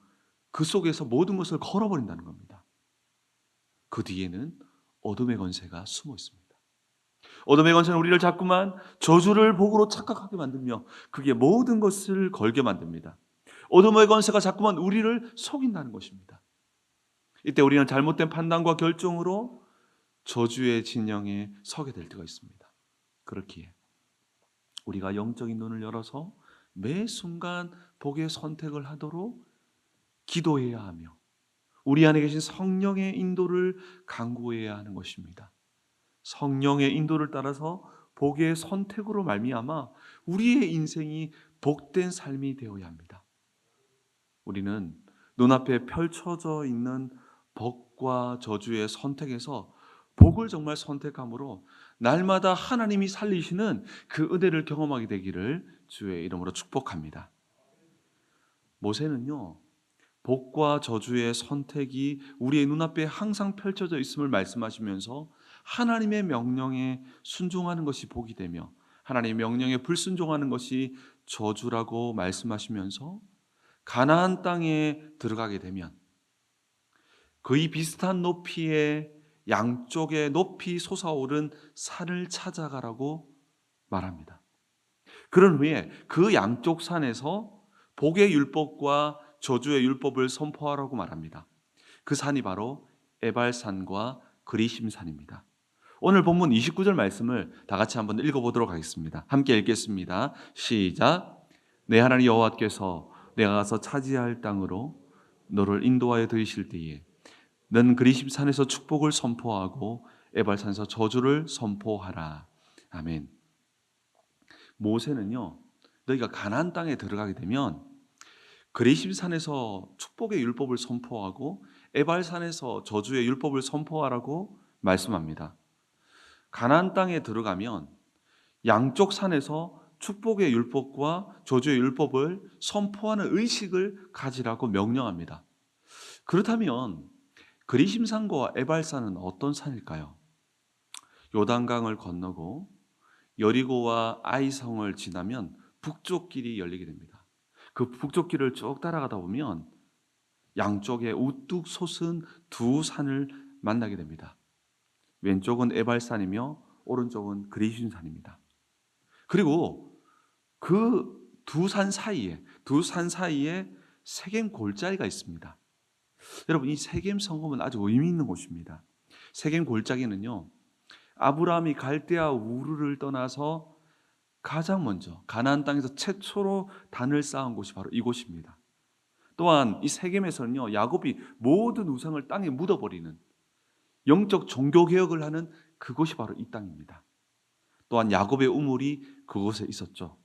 그 속에서 모든 것을 걸어버린다는 겁니다. 그 뒤에는 어둠의 권세가 숨어 있습니다. 어둠의 권세는 우리를 자꾸만 저주를 복으로 착각하게 만들며 그게 모든 것을 걸게 만듭니다. 어둠의 권세가 자꾸만 우리를 속인다는 것입니다. 이때 우리는 잘못된 판단과 결정으로 저주의 진영에 서게 될 때가 있습니다. 그렇기에 우리가 영적인 눈을 열어서 매 순간 복의 선택을 하도록 기도해야 하며 우리 안에 계신 성령의 인도를 간구해야 하는 것입니다. 성령의 인도를 따라서 복의 선택으로 말미암아 우리의 인생이 복된 삶이 되어야 합니다. 우리는 눈앞에 펼쳐져 있는 복과 저주의 선택에서 복을 정말 선택함으로 날마다 하나님이 살리시는 그 은혜를 경험하게 되기를 주의 이름으로 축복합니다. 모세는요, 복과 저주의 선택이 우리의 눈앞에 항상 펼쳐져 있음을 말씀하시면서 하나님의 명령에 순종하는 것이 복이 되며 하나님의 명령에 불순종하는 것이 저주라고 말씀하시면서 가나안 땅에 들어가게 되면 거의 비슷한 높이의 양쪽에 높이 솟아오른 산을 찾아가라고 말합니다. 그런 후에 그 양쪽 산에서 복의 율법과 저주의 율법을 선포하라고 말합니다. 그 산이 바로 에발산과 그리심산입니다. 오늘 본문 29절 말씀을 다 같이 한번 읽어보도록 하겠습니다. 함께 읽겠습니다. 시작. 내 하나님 여호와께서 내가 가서 차지할 땅으로 너를 인도하여 들이실 때에 넌 그리심산에서 축복을 선포하고 에발산에서 저주를 선포하라. 아멘. 모세는요, 너희가 가나안 땅에 들어가게 되면 그리심산에서 축복의 율법을 선포하고 에발산에서 저주의 율법을 선포하라고 말씀합니다. 가나안 땅에 들어가면 양쪽 산에서 축복의 율법과 저주의 율법을 선포하는 의식을 가지라고 명령합니다. 그렇다면 그리심산과 에발산은 어떤 산일까요? 요단강을 건너고 여리고와 아이성을 지나면 북쪽 길이 열리게 됩니다. 그 북쪽 길을 쭉 따라가다 보면 양쪽에 우뚝 솟은 두 산을 만나게 됩니다. 왼쪽은 에발산이며 오른쪽은 그리심 산입니다. 그리고 그 두 산 사이에 세겜 골짜기가 있습니다. 여러분, 이 세겜 성읍은 아주 의미 있는 곳입니다. 세겜 골짜기는요, 아브라함이 갈대아 우르를 떠나서 가장 먼저 가나안 땅에서 최초로 단을 쌓은 곳이 바로 이곳입니다. 또한 이 세겜에서는요, 야곱이 모든 우상을 땅에 묻어버리는 영적 종교 개혁을 하는 그곳이 바로 이 땅입니다. 또한 야곱의 우물이 그곳에 있었죠.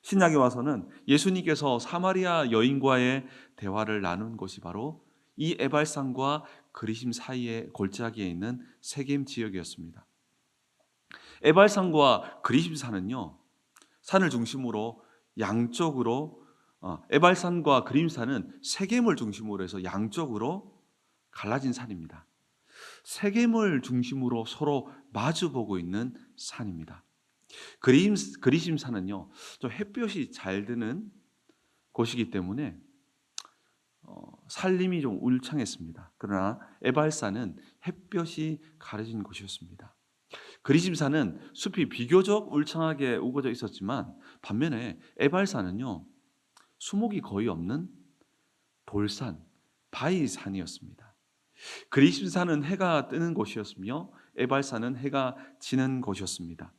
신약에 와서는 예수님께서 사마리아 여인과의 대화를 나눈 곳이 바로 이 에발산과 그리심 사이의 골짜기에 있는 세겜 지역이었습니다. 에발산과 그리심산은요, 산을 중심으로 양쪽으로 에발산과 그림산은 세겜을 중심으로 해서 양쪽으로 갈라진 산입니다. 세겜을 중심으로 서로 마주보고 있는 산입니다. 그리심산은요, 좀 햇볕이 잘 드는 곳이기 때문에 산림이 좀 울창했습니다. 그러나 에발산은 햇볕이 가려진 곳이었습니다. 그리심산은 숲이 비교적 울창하게 우거져 있었지만 반면에 에발산은요, 수목이 거의 없는 돌산, 바위산이었습니다. 그리심산은 해가 뜨는 곳이었으며 에발산은 해가 지는 곳이었습니다.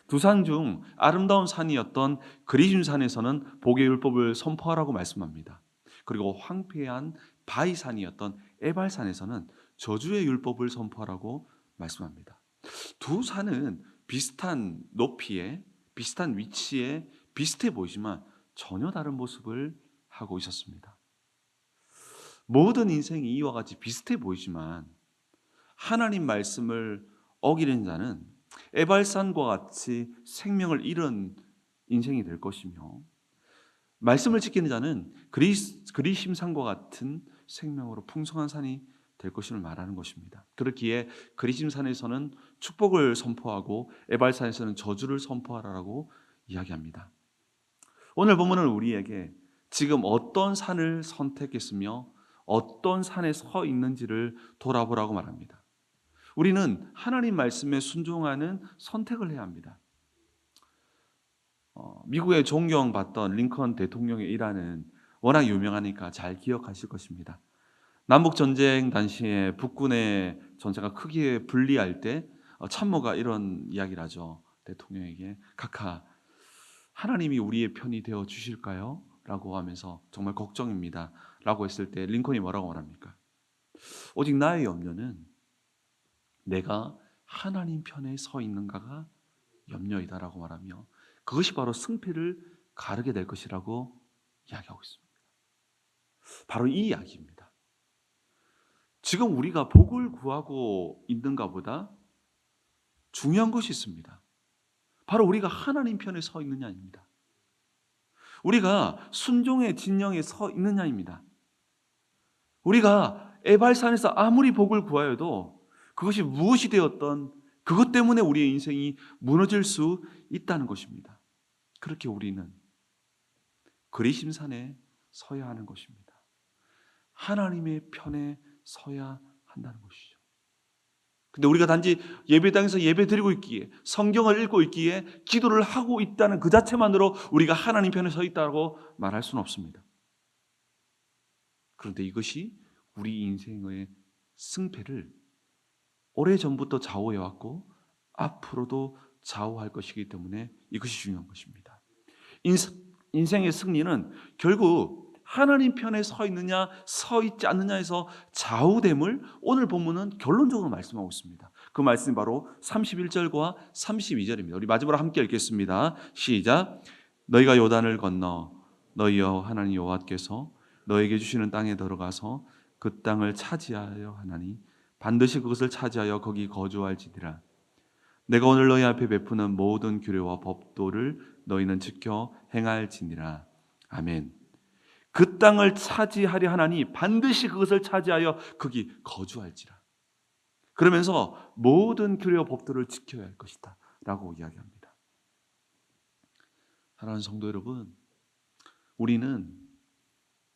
두 산 중 아름다운 산이었던 그리심산에서는 복의 율법을 선포하라고 말씀합니다. 그리고 황폐한 바위산이었던 에발산에서는 저주의 율법을 선포하라고 말씀합니다. 두 산은 비슷한 높이에, 비슷한 위치에 비슷해 보이지만 전혀 다른 모습을 하고 있었습니다. 모든 인생이 이와 같이 비슷해 보이지만 하나님 말씀을 어기는 자는 에발산과 같이 생명을 잃은 인생이 될 것이며, 말씀을 지키는 자는 그리심산과 같은 생명으로 풍성한 산이 될 것임을 말하는 것입니다. 그렇기에 그리심산에서는 축복을 선포하고 에발산에서는 저주를 선포하라고 이야기합니다. 오늘 본문은 우리에게 지금 어떤 산을 선택했으며 어떤 산에 서 있는지를 돌아보라고 말합니다. 우리는 하나님 말씀에 순종하는 선택을 해야 합니다. 미국의 존경받던 링컨 대통령의 일화는 워낙 유명하니까 잘 기억하실 것입니다. 남북전쟁 당시에 북군의 전차가 크게 분리할 때 참모가 이런 이야기를 하죠. 대통령에게, 각하, 하나님이 우리의 편이 되어 주실까요? 라고 하면서 정말 걱정입니다 라고 했을 때 링컨이 뭐라고 말합니까? 오직 나의 염려는 내가 하나님 편에 서 있는가가 염려이다라고 말하며 그것이 바로 승패를 가르게 될 것이라고 이야기하고 있습니다. 바로 이 이야기입니다. 지금 우리가 복을 구하고 있는가 보다 중요한 것이 있습니다. 바로 우리가 하나님 편에 서 있느냐입니다. 우리가 순종의 진영에 서 있느냐입니다. 우리가 에발산에서 아무리 복을 구하여도 그것이 무엇이 되었던 그것 때문에 우리의 인생이 무너질 수 있다는 것입니다. 그렇게 우리는 그리심산에 서야 하는 것입니다. 하나님의 편에 서야 한다는 것이죠. 근데 우리가 단지 예배당에서 예배 드리고 있기에, 성경을 읽고 있기에, 기도를 하고 있다는 그 자체만으로 우리가 하나님 편에 서 있다고 말할 수는 없습니다. 그런데 이것이 우리 인생의 승패를 오래전부터 좌우해왔고 앞으로도 좌우할 것이기 때문에 이것이 중요한 것입니다. 인생의 승리는 결국 하나님 편에 서 있느냐 서 있지 않느냐에서 좌우됨을 오늘 본문은 결론적으로 말씀하고 있습니다. 그 말씀이 바로 31절과 32절입니다. 우리 마지막으로 함께 읽겠습니다. 시작. 너희가 요단을 건너 너희여 하나님 여호와께서 너에게 주시는 땅에 들어가서 그 땅을 차지하여 하나니 반드시 그것을 차지하여 거기 거주할지니라. 내가 오늘 너희 앞에 베푸는 모든 규례와 법도를 너희는 지켜 행할지니라. 아멘. 그 땅을 차지하려 하나니 반드시 그것을 차지하여 거기 거주할지라. 그러면서 모든 규례와 법도를 지켜야 할 것이다 라고 이야기합니다. 사랑하는 성도 여러분, 우리는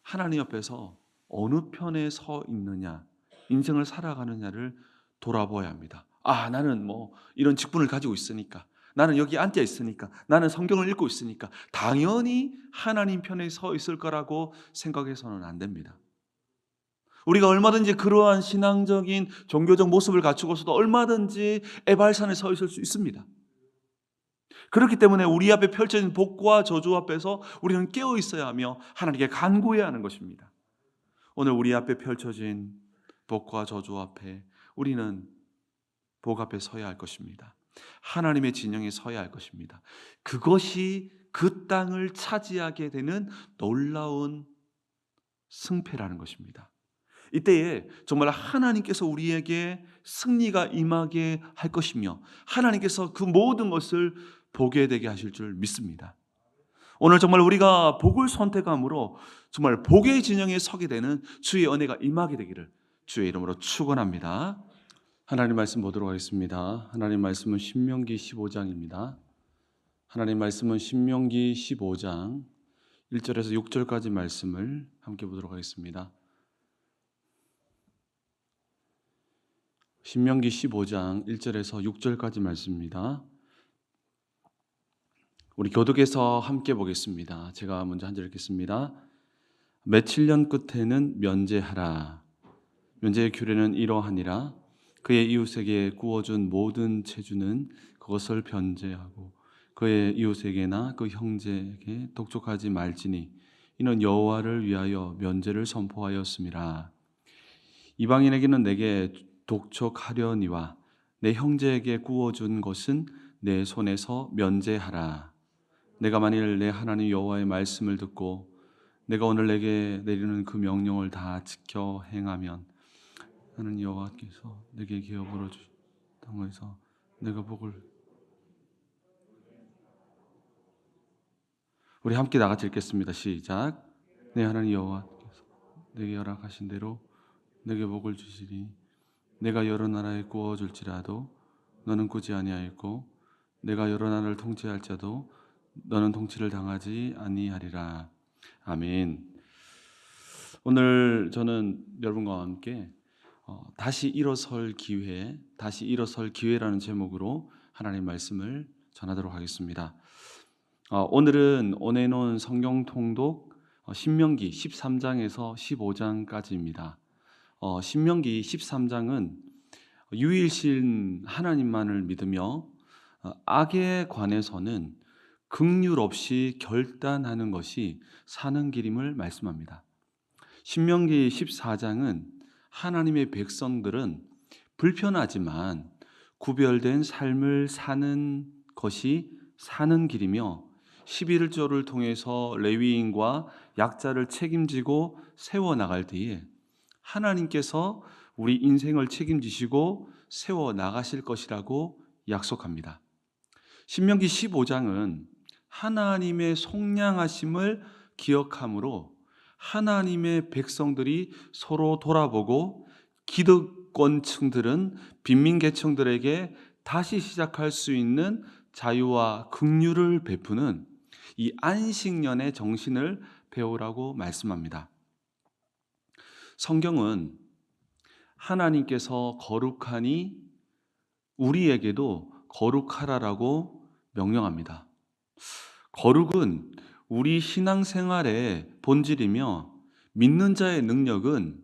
하나님 앞에서 어느 편에 서 있느냐, 인생을 살아가느냐를 돌아보아야 합니다. 나는 이런 직분을 가지고 있으니까, 나는 여기 앉아 있으니까, 나는 성경을 읽고 있으니까 당연히 하나님 편에 서 있을 거라고 생각해서는 안 됩니다. 우리가 얼마든지 그러한 신앙적인 종교적 모습을 갖추고서도 얼마든지 에발산에 서 있을 수 있습니다. 그렇기 때문에 우리 앞에 펼쳐진 복과 저주 앞에서 우리는 깨어 있어야 하며 하나님께 간구해야 하는 것입니다. 오늘 우리 앞에 펼쳐진 복과 저주 앞에 우리는 복 앞에 서야 할 것입니다. 하나님의 진영에 서야 할 것입니다. 그것이 그 땅을 차지하게 되는 놀라운 승패라는 것입니다. 이때에 정말 하나님께서 우리에게 승리가 임하게 할 것이며 하나님께서 그 모든 것을 보게 되게 하실 줄 믿습니다. 오늘 정말 우리가 복을 선택함으로 정말 복의 진영에 서게 되는 주의 은혜가 임하게 되기를 주의 이름으로 축원합니다. 하나님 말씀 보도록 하겠습니다. 하나님 말씀은 신명기 15장입니다. 하나님 말씀은 신명기 15장 1절에서 6절까지 말씀을 함께 보도록 하겠습니다. 신명기 15장 1절에서 6절까지 말씀입니다. 우리 교독에서 함께 보겠습니다. 제가 먼저 한 절 읽겠습니다. 며칠 년 끝에는 면제하라. 면제의 규례는 이러하니라. 그의 이웃에게 구워준 모든 체주는 그것을 변제하고 그의 이웃에게나 그 형제에게 독촉하지 말지니 이는 여호와를 위하여 면제를 선포하였음이라. 이방인에게는 내게 독촉하려니와 내 형제에게 구워준 것은 내 손에서 면제하라. 내가 만일 내 하나님 여호와의 말씀을 듣고 내가 오늘 내게 내리는 그 명령을 다 지켜 행하면 나는 여호와께서 내게 기업으로 주신 땅에서 내가 복을. 우리 함께 다 같이 읽겠습니다. 시작. 내 하나님 여호와께서 내게 허락하신 대로 내게 복을 주시리. 내가 여러 나라에 구워줄지라도 너는 꾸지 아니하였고 내가 여러 나라를 통치할지라도 너는 통치를 당하지 아니하리라. 아멘. 오늘 저는 여러분과 함께 다시 일어설 기회라는 제목으로 하나님의 말씀을 전하도록 하겠습니다. 오늘은 온해놓은 성경 통독 신명기 13장에서 15장까지입니다. 신명기 13장은 유일신 하나님만을 믿으며 악에 관해서는 긍휼 없이 결단하는 것이 사는 길임을 말씀합니다. 신명기 14장은 하나님의 백성들은 불편하지만 구별된 삶을 사는 것이 사는 길이며 11조를 통해서 레위인과 약자를 책임지고 세워나갈 때에 하나님께서 우리 인생을 책임지시고 세워나가실 것이라고 약속합니다. 신명기 15장은 하나님의 속량하심을 기억함으로 하나님의 백성들이 서로 돌아보고 기득권층들은 빈민계층들에게 다시 시작할 수 있는 자유와 긍휼을 베푸는 이 안식년의 정신을 배우라고 말씀합니다. 성경은 하나님께서 거룩하니 우리에게도 거룩하라라고 명령합니다. 거룩은 우리 신앙생활의 본질이며 믿는 자의 능력은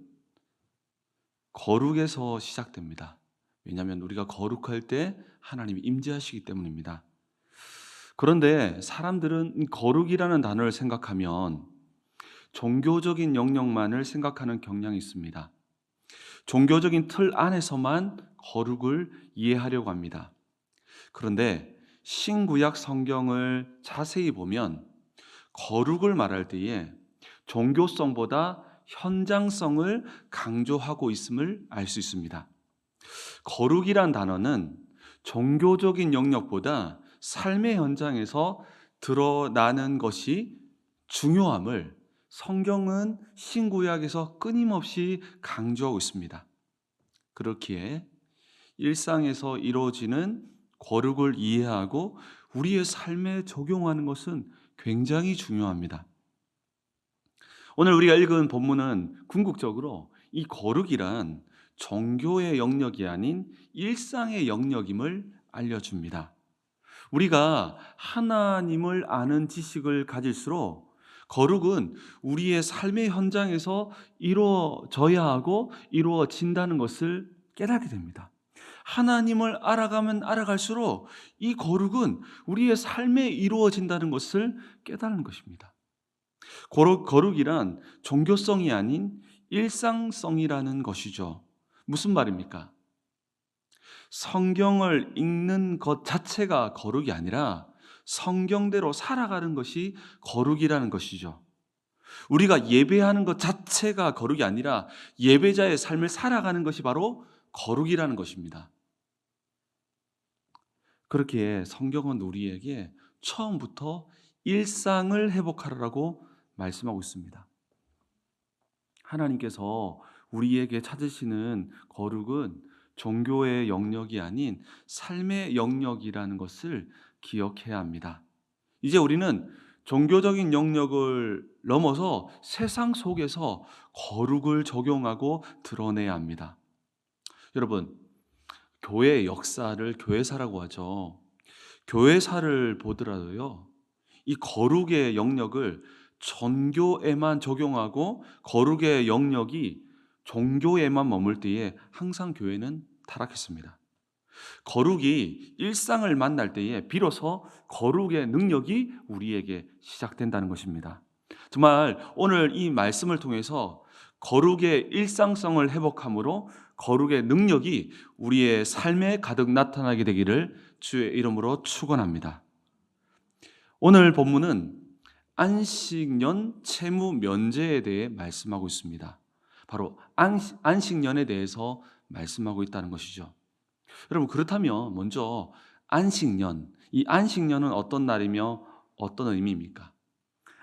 거룩에서 시작됩니다. 왜냐하면 우리가 거룩할 때 하나님이 임재하시기 때문입니다. 그런데 사람들은 거룩이라는 단어를 생각하면 종교적인 영역만을 생각하는 경향이 있습니다. 종교적인 틀 안에서만 거룩을 이해하려고 합니다. 그런데 신구약 성경을 자세히 보면 거룩을 말할 때에 종교성보다 현장성을 강조하고 있음을 알 수 있습니다. 거룩이란 단어는 종교적인 영역보다 삶의 현장에서 드러나는 것이 중요함을 성경은 신구약에서 끊임없이 강조하고 있습니다. 그렇기에 일상에서 이루어지는 거룩을 이해하고 우리의 삶에 적용하는 것은 굉장히 중요합니다. 오늘 우리가 읽은 본문은 궁극적으로 이 거룩이란 종교의 영역이 아닌 일상의 영역임을 알려줍니다. 우리가 하나님을 아는 지식을 가질수록 거룩은 우리의 삶의 현장에서 이루어져야 하고 이루어진다는 것을 깨닫게 됩니다. 하나님을 알아가면 알아갈수록 이 거룩은 우리의 삶에 이루어진다는 것을 깨닫는 것입니다. 거룩이란 종교성이 아닌 일상성이라는 것이죠. 무슨 말입니까? 성경을 읽는 것 자체가 거룩이 아니라 성경대로 살아가는 것이 거룩이라는 것이죠. 우리가 예배하는 것 자체가 거룩이 아니라 예배자의 삶을 살아가는 것이 바로 거룩이라는 것입니다. 그렇게 성경은 우리에게 처음부터 일상을 회복하라고 말씀하고 있습니다. 하나님께서 우리에게 찾으시는 거룩은 종교의 영역이 아닌 삶의 영역이라는 것을 기억해야 합니다. 이제 우리는 종교적인 영역을 넘어서 세상 속에서 거룩을 적용하고 드러내야 합니다. 여러분, 교회의 역사를 교회사라고 하죠. 교회사를 보더라도요, 이 거룩의 영역을 전교에만 적용하고 거룩의 영역이 종교에만 머물 때에 항상 교회는 타락했습니다. 거룩이 일상을 만날 때에 비로소 거룩의 능력이 우리에게 시작된다는 것입니다. 정말 오늘 이 말씀을 통해서 거룩의 일상성을 회복함으로 거룩의 능력이 우리의 삶에 가득 나타나게 되기를 주의 이름으로 축원합니다. 오늘 본문은 안식년 채무 면제에 대해 말씀하고 있습니다. 바로 안식년에 대해서 말씀하고 있다는 것이죠. 여러분, 그렇다면 먼저 안식년, 이 안식년은 어떤 날이며 어떤 의미입니까?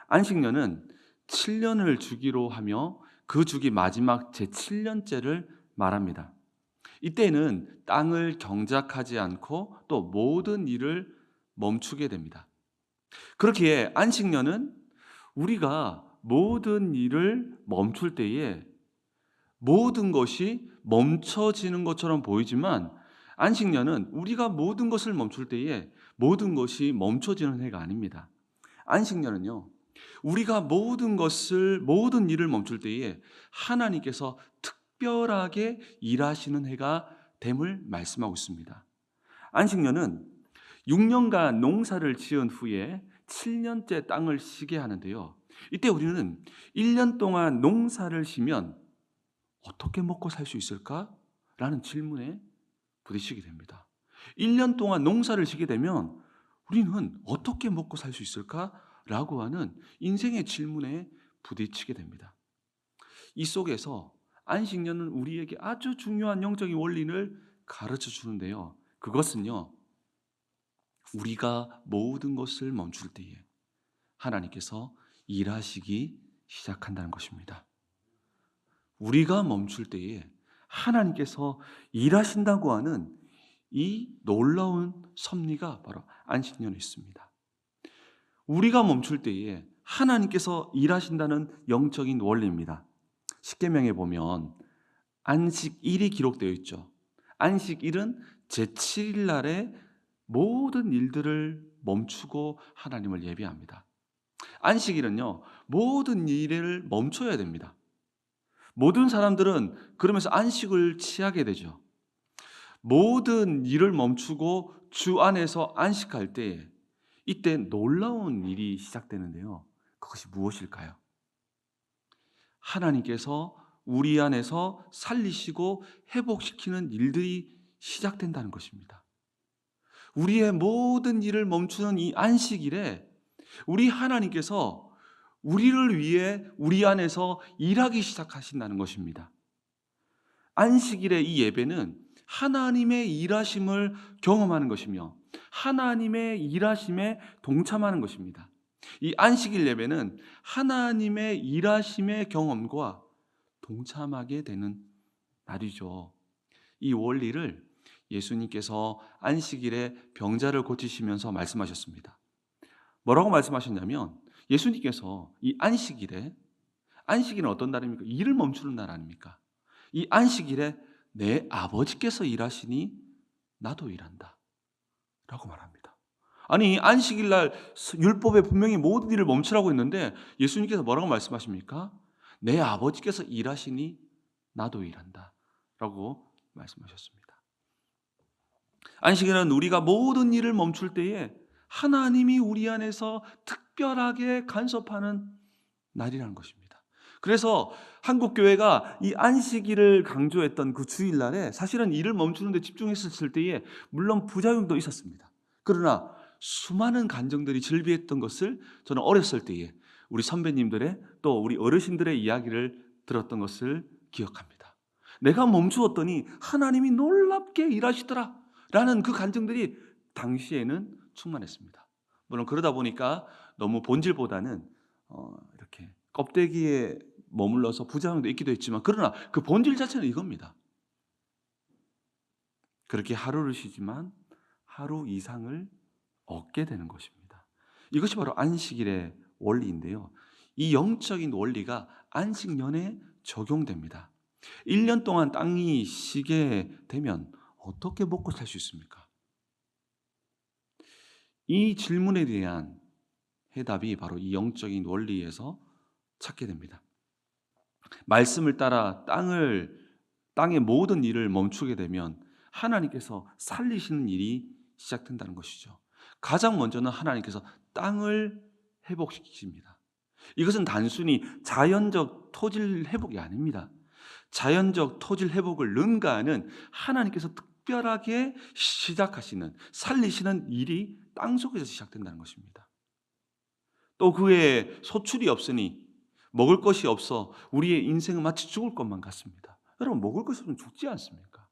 안식년은 7년을 주기로 하며 그 주기 마지막 제7년째를 말합니다. 이때는 땅을 경작하지 않고 또 모든 일을 멈추게 됩니다. 그렇기에 안식년은 우리가 모든 일을 멈출 때에 모든 것이 멈춰지는 것처럼 보이지만 안식년은 우리가 모든 것을 멈출 때에 모든 것이 멈춰지는 해가 아닙니다. 안식년은요, 우리가 모든 일을 멈출 때에 하나님께서 특별하게 일하시는 해가 됨을 말씀하고 있습니다. 안식년은 6년간 농사를 지은 후에 7년째 땅을 쉬게 하는데요, 이때 우리는 1년 동안 농사를 쉬면 어떻게 먹고 살 수 있을까? 라는 질문에 부딪히게 됩니다. 1년 동안 농사를 쉬게 되면 우리는 어떻게 먹고 살 수 있을까? 라고 하는 인생의 질문에 부딪히게 됩니다. 이 속에서 안식년은 우리에게 아주 중요한 영적인 원리를 가르쳐 주는데요, 그것은요, 우리가 모든 것을 멈출 때에 하나님께서 일하시기 시작한다는 것입니다. 우리가 멈출 때에 하나님께서 일하신다고 하는 이 놀라운 섭리가 바로 안식년에 있습니다. 우리가 멈출 때에 하나님께서 일하신다는 영적인 원리입니다. 십계명에 보면 안식일이 기록되어 있죠. 안식일은 제7일 날에 모든 일들을 멈추고 하나님을 예배합니다. 안식일은요, 모든 일을 멈춰야 됩니다. 모든 사람들은 그러면서 안식을 취하게 되죠. 모든 일을 멈추고 주 안에서 안식할 때 이때 놀라운 일이 시작되는데요, 그것이 무엇일까요? 하나님께서 우리 안에서 살리시고 회복시키는 일들이 시작된다는 것입니다. 우리의 모든 일을 멈추는 이 안식일에 우리 하나님께서 우리를 위해 우리 안에서 일하기 시작하신다는 것입니다. 안식일의 이 예배는 하나님의 일하심을 경험하는 것이며 하나님의 일하심에 동참하는 것입니다. 이 안식일 예배는 하나님의 일하심의 경험과 동참하게 되는 날이죠. 이 원리를 예수님께서 안식일에 병자를 고치시면서 말씀하셨습니다. 뭐라고 말씀하셨냐면 예수님께서 이 안식일에 안식일은 어떤 날입니까? 일을 멈추는 날 아닙니까? 이 안식일에 내 아버지께서 일하시니 나도 일한다 라고 말합니다. 아니, 안식일 날 율법에 분명히 모든 일을 멈추라고 했는데 예수님께서 뭐라고 말씀하십니까? 내 아버지께서 일하시니 나도 일한다 라고 말씀하셨습니다. 안식일은 우리가 모든 일을 멈출 때에 하나님이 우리 안에서 특별하게 간섭하는 날이라는 것입니다. 그래서 한국교회가 이 안식일을 강조했던 그 주일날에 사실은 일을 멈추는 데 집중했을 때에 물론 부작용도 있었습니다. 그러나 수많은 간증들이 즐비했던 것을 저는 어렸을 때에 우리 선배님들의 또 우리 어르신들의 이야기를 들었던 것을 기억합니다. 내가 멈추었더니 하나님이 놀랍게 일하시더라 라는 그 간증들이 당시에는 충만했습니다. 물론 그러다 보니까 너무 본질보다는 이렇게 껍데기에 머물러서 부작용도 있기도 했지만, 그러나 그 본질 자체는 이겁니다. 그렇게 하루를 쉬지만 하루 이상을 얻게 되는 것입니다. 이것이 바로 안식일의 원리인데요. 이 영적인 원리가 안식년에 적용됩니다. 1년 동안 땅이 쉬게 되면 어떻게 먹고 살 수 있습니까? 이 질문에 대한 해답이 바로 이 영적인 원리에서 찾게 됩니다. 말씀을 따라 땅의 모든 일을 멈추게 되면 하나님께서 살리시는 일이 시작된다는 것이죠. 가장 먼저는 하나님께서 땅을 회복시키십니다. 이것은 단순히 자연적 토질 회복이 아닙니다. 자연적 토질 회복을 능가하는 하나님께서 특별하게 시작하시는, 살리시는 일이 땅 속에서 시작된다는 것입니다. 또 그의 소출이 없으니 먹을 것이 없어 우리의 인생은 마치 죽을 것만 같습니다. 여러분, 먹을 것이 없으면 죽지 않습니까?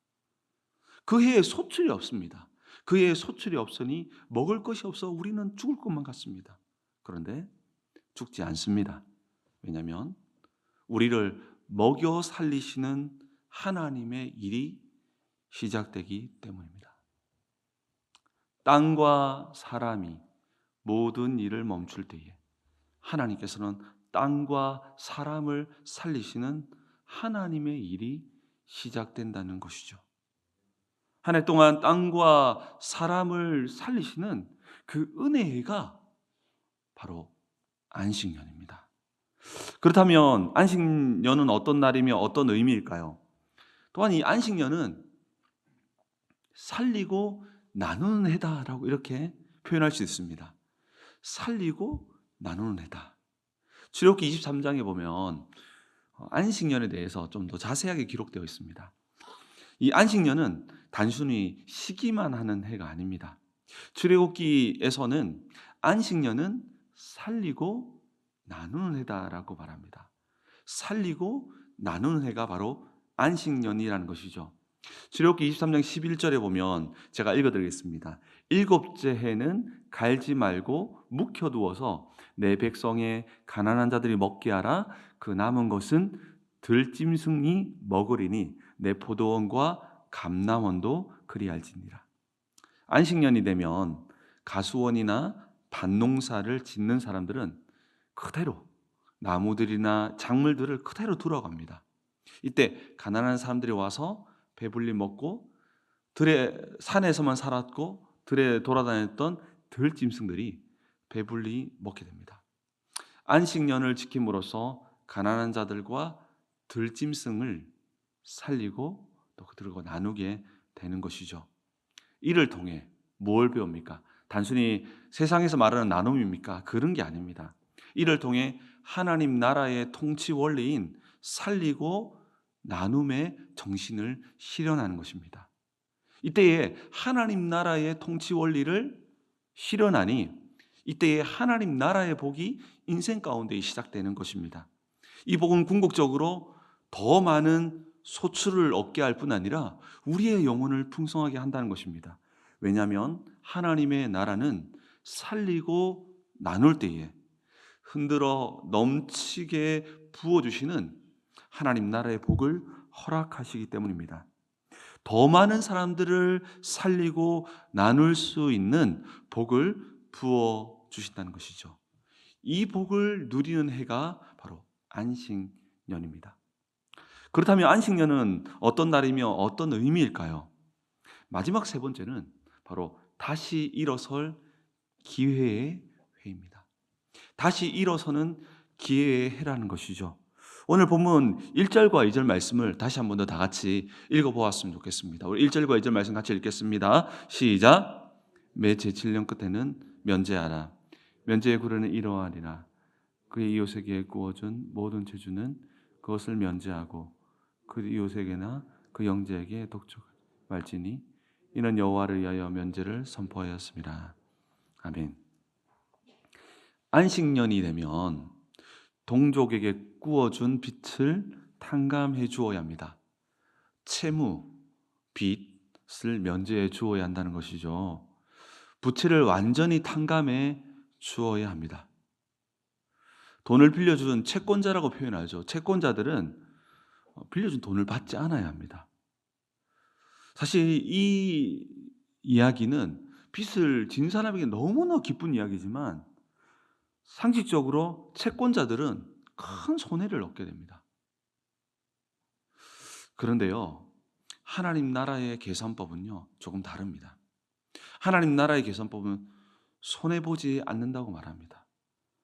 그 해에 소출이 없습니다. 그 해에 소출이 없으니 먹을 것이 없어 우리는 죽을 것만 같습니다. 그런데 죽지 않습니다. 왜냐하면 우리를 먹여 살리시는 하나님의 일이 시작되기 때문입니다. 땅과 사람이 모든 일을 멈출 때에 하나님께서는 땅과 사람을 살리시는 하나님의 일이 시작된다는 것이죠. 한 해 동안 땅과 사람을 살리시는 그 은혜가 바로 안식년입니다. 그렇다면 안식년은 어떤 날이며 어떤 의미일까요? 또한 이 안식년은 살리고 나누는 해다라고 이렇게 표현할 수 있습니다. 살리고 나누는 해다. 출애굽기 23장에 보면 안식년에 대해서 좀 더 자세하게 기록되어 있습니다. 이 안식년은 단순히 쉬기만 하는 해가 아닙니다. 출애굽기에서는 안식년은 살리고 나누는 해다라고 말합니다. 살리고 나누는 해가 바로 안식년이라는 것이죠. 출애굽기 23장 11절에 보면 제가 읽어드리겠습니다. 일곱째 해는 갈지 말고 묵혀두어서 내 백성의 가난한 자들이 먹게 하라. 그 남은 것은 들짐승이 먹으리니 내 포도원과 감람원도 그리할지니라. 안식년이 되면 가수원이나 밭농사를 짓는 사람들은 그대로 나무들이나 작물들을 그대로 들어갑니다. 이때 가난한 사람들이 와서 배불리 먹고 산에서만 살았고 들에 돌아다녔던 들짐승들이 배불리 먹게 됩니다. 안식년을 지킴으로써 가난한 자들과 들짐승을 살리고 또 그들과 나누게 되는 것이죠. 이를 통해 뭘 배웁니까? 단순히 세상에서 말하는 나눔입니까? 그런 게 아닙니다. 이를 통해 하나님 나라의 통치 원리인 살리고 나눔의 정신을 실현하는 것입니다. 이때에 하나님 나라의 통치 원리를 실현하니 이때에 하나님 나라의 복이 인생 가운데 시작되는 것입니다. 이 복은 궁극적으로 더 많은 소출을 얻게 할 뿐 아니라 우리의 영혼을 풍성하게 한다는 것입니다. 왜냐하면 하나님의 나라는 살리고 나눌 때에 흔들어 넘치게 부어주시는 하나님 나라의 복을 허락하시기 때문입니다. 더 많은 사람들을 살리고 나눌 수 있는 복을 부어주신다는 것이죠. 이 복을 누리는 해가 바로 안식년입니다. 그렇다면 안식년은 어떤 날이며 어떤 의미일까요? 마지막 세 번째는 바로 다시 일어설 기회의 회입니다. 다시 일어서는 기회의 해라는 것이죠. 오늘 본문 1절과 2절 말씀을 다시 한 번 더 다 같이 읽어보았으면 좋겠습니다. 우리 1절과 2절 말씀 같이 읽겠습니다. 시작. 매 제7년 끝에는 면제하라. 면제의 구례는 이러하리라. 그의 이웃에게 구워준 모든 재주는 그것을 면제하고 그 이웃에게나 그 영제에게 독촉할지니 이는 여호와를 위하여 면제를 선포하였습니다. 아멘. 안식년이 되면 동족에게 구워준 빚을 탕감해 주어야 합니다. 채무, 빚을 면제해 주어야 한다는 것이죠. 부채를 완전히 탕감해 주어야 합니다. 돈을 빌려준 채권자라고 표현하죠. 채권자들은 빌려준 돈을 받지 않아야 합니다. 사실 이 이야기는 빚을 진 사람에게 너무나 기쁜 이야기지만 상식적으로 채권자들은 큰 손해를 얻게 됩니다. 그런데요, 하나님 나라의 계산법은요, 조금 다릅니다. 하나님 나라의 계산법은 손해보지 않는다고 말합니다.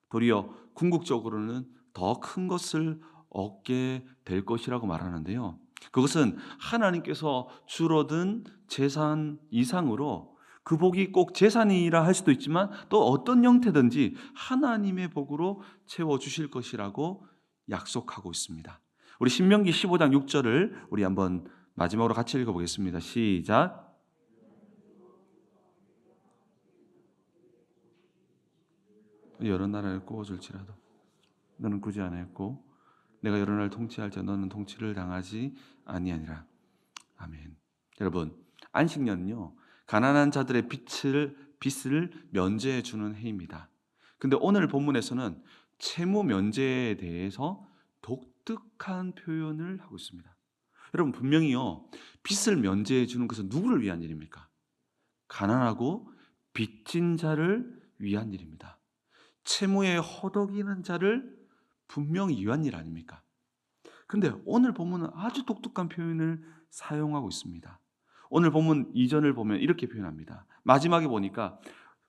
도리어 궁극적으로는 더 큰 것을 얻게 될 것이라고 말하는데요. 그것은 하나님께서 줄어든 재산 이상으로 그 복이 꼭 재산이라 할 수도 있지만 또 어떤 형태든지 하나님의 복으로 채워주실 것이라고 약속하고 있습니다. 우리 신명기 15장 6절을 우리 한번 마지막으로 같이 읽어보겠습니다. 시작. 여러 나라를 구워줄지라도 너는 굳이 아니하였고 내가 여러 나라를 통치할 때 너는 통치를 당하지 아니하니라. 아멘. 여러분, 안식년은요, 가난한 자들의 빚을 면제해 주는 해입니다. 근데 오늘 본문에서는 채무 면제에 대해서 독특한 표현을 하고 있습니다. 여러분, 분명히요, 빚을 면제해 주는 것은 누구를 위한 일입니까? 가난하고 빚진 자를 위한 일입니다. 채무에 허덕이는 자를 분명히 위한 일 아닙니까? 근데 오늘 본문은 아주 독특한 표현을 사용하고 있습니다. 오늘 본문 2절을 보면 이렇게 표현합니다. 마지막에 보니까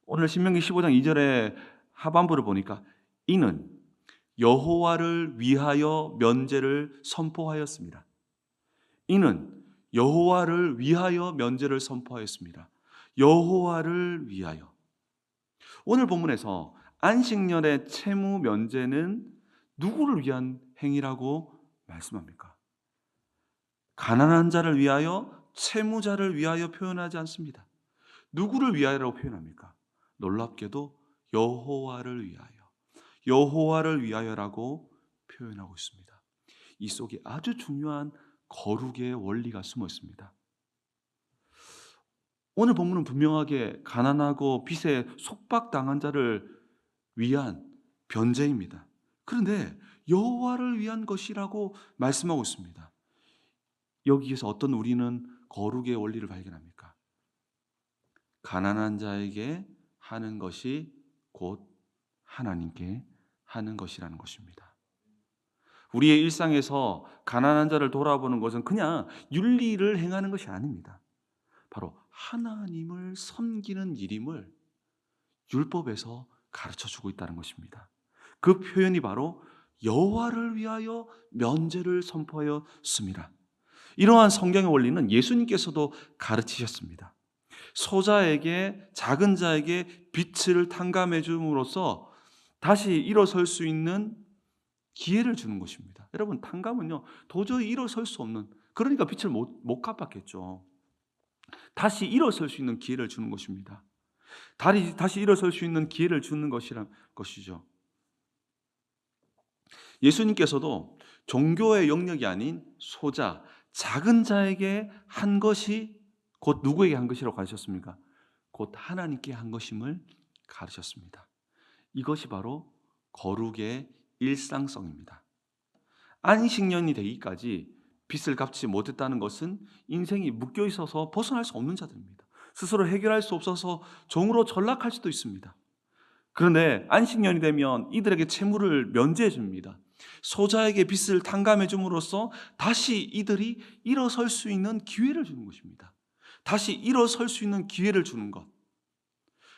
오늘 신명기 15장 2절의 하반부를 보니까 이는 여호와를 위하여 면제를 선포하였습니다. 이는 여호와를 위하여 면제를 선포하였습니다. 여호와를 위하여. 오늘 본문에서 안식년의 채무 면제는 누구를 위한 행위라고 말씀합니까? 가난한 자를 위하여, 채무자를 위하여 표현하지 않습니다. 누구를 위하여라고 표현합니까? 놀랍게도 여호와를 위하여, 여호와를 위하여라고 표현하고 있습니다. 이 속에 아주 중요한 거룩의 원리가 숨어 있습니다. 오늘 본문은 분명하게 가난하고 빚에 속박당한 자를 위한 변제입니다. 그런데 여호와를 위한 것이라고 말씀하고 있습니다. 여기에서 어떤 우리는 거룩의 원리를 발견합니까? 가난한 자에게 하는 것이 곧 하나님께 하는 것이라는 것입니다. 우리의 일상에서 가난한 자를 돌아보는 것은 그냥 윤리를 행하는 것이 아닙니다. 바로 하나님을 섬기는 일임을 율법에서 가르쳐주고 있다는 것입니다. 그 표현이 바로 여호와를 위하여 면제를 선포하였습니다. 이러한 성경의 원리는 예수님께서도 가르치셨습니다. 소자에게, 작은 자에게 빚을 탕감해 줌으로써 다시 일어설 수 있는 기회를 주는 것입니다. 여러분, 탕감은요, 도저히 일어설 수 없는, 그러니까 빚을 못 갚았겠죠. 다시 일어설 수 있는 기회를 주는 것입니다. 다시 일어설 수 있는 기회를 주는 것이죠. 예수님께서도 종교의 영역이 아닌 소자, 작은 자에게 한 것이 곧 누구에게 한 것이라고 가르쳤습니까? 곧 하나님께 한 것임을 가르쳤습니다. 이것이 바로 거룩의 일상성입니다. 안식년이 되기까지 빚을 갚지 못했다는 것은 인생이 묶여 있어서 벗어날 수 없는 자들입니다. 스스로 해결할 수 없어서 종으로 전락할 수도 있습니다. 그런데 안식년이 되면 이들에게 채무를 면제해 줍니다. 소자에게 빚을 탕감해 줌으로써 다시 이들이 일어설 수 있는 기회를 주는 것입니다. 다시 일어설 수 있는 기회를 주는 것.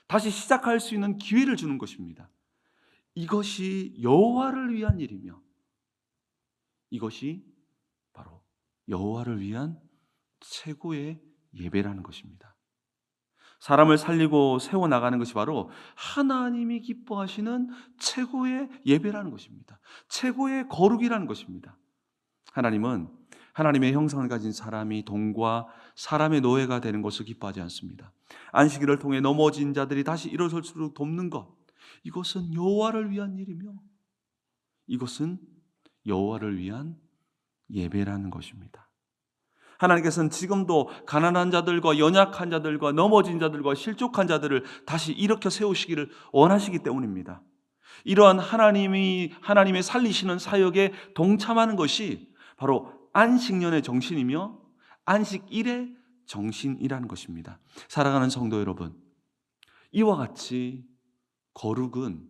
다시 시작할 수 있는 기회를 주는 것입니다. 이것이 여호와를 위한 일이며 이것이 바로 여호와를 위한 최고의 예배라는 것입니다. 사람을 살리고 세워나가는 것이 바로 하나님이 기뻐하시는 최고의 예배라는 것입니다. 최고의 거룩이라는 것입니다. 하나님은 하나님의 형상을 가진 사람이 동과 사람의 노예가 되는 것을 기뻐하지 않습니다. 안식일을 통해 넘어진 자들이 다시 일어설 수 있도록 돕는 것, 이것은 여호와를 위한 일이며 이것은 여호와를 위한 예배라는 것입니다. 하나님께서는 지금도 가난한 자들과 연약한 자들과 넘어진 자들과 실족한 자들을 다시 일으켜 세우시기를 원하시기 때문입니다. 이러한 하나님의 살리시는 사역에 동참하는 것이 바로 안식년의 정신이며 안식일의 정신이라는 것입니다. 사랑하는 성도 여러분, 이와 같이 거룩은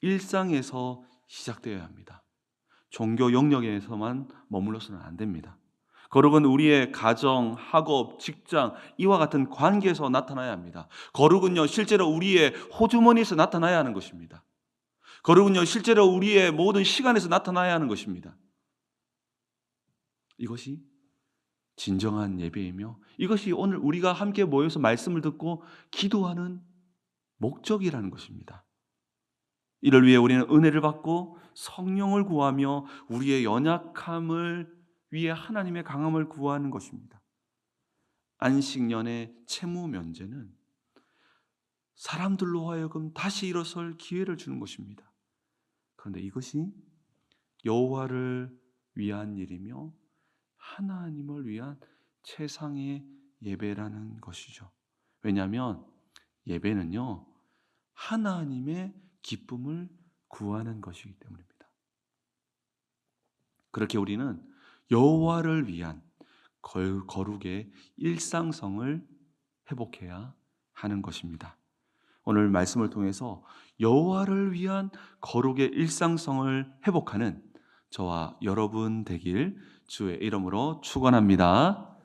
일상에서 시작되어야 합니다. 종교 영역에서만 머물러서는 안 됩니다. 거룩은 우리의 가정, 학업, 직장 이와 같은 관계에서 나타나야 합니다. 거룩은요, 실제로 우리의 호주머니에서 나타나야 하는 것입니다. 거룩은요, 실제로 우리의 모든 시간에서 나타나야 하는 것입니다. 이것이 진정한 예배이며 이것이 오늘 우리가 함께 모여서 말씀을 듣고 기도하는 목적이라는 것입니다. 이를 위해 우리는 은혜를 받고 성령을 구하며 우리의 연약함을 위해 하나님의 강함을 구하는 것입니다. 안식년의 채무 면제는 사람들로 하여금 다시 일어설 기회를 주는 것입니다. 그런데 이것이 여호와를 위한 일이며 하나님을 위한 최상의 예배라는 것이죠. 왜냐하면 예배는요, 하나님의 기쁨을 구하는 것이기 때문입니다. 그렇게 우리는 여호와를 위한 거룩의 일상성을 회복해야 하는 것입니다. 오늘 말씀을 통해서 여호와를 위한 거룩의 일상성을 회복하는 저와 여러분 되길 주의 이름으로 축원합니다.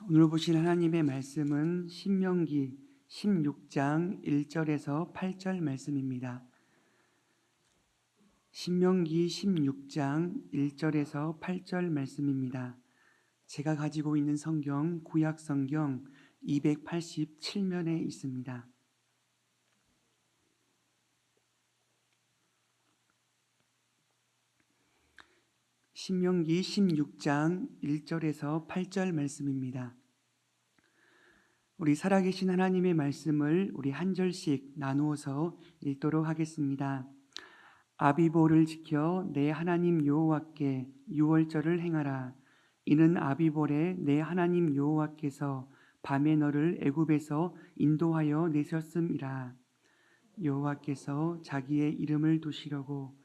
오늘 보신 하나님의 말씀은 신명기 16장 1절에서 8절 말씀입니다. 신명기 16장 1절에서 8절 말씀입니다. 제가 가지고 있는 성경 구약 성경 287면에 있습니다. 신명기 16장 1절에서 8절 말씀입니다. 우리 살아계신 하나님의 말씀을 우리 한 절씩 나누어서 읽도록 하겠습니다. 아비볼을 지켜 내 하나님 여호와께 유월절을 행하라. 이는 아비볼에 내 하나님 여호와께서 밤에 너를 애굽에서 인도하여 내셨음이라. 여호와께서 자기의 이름을 두시려고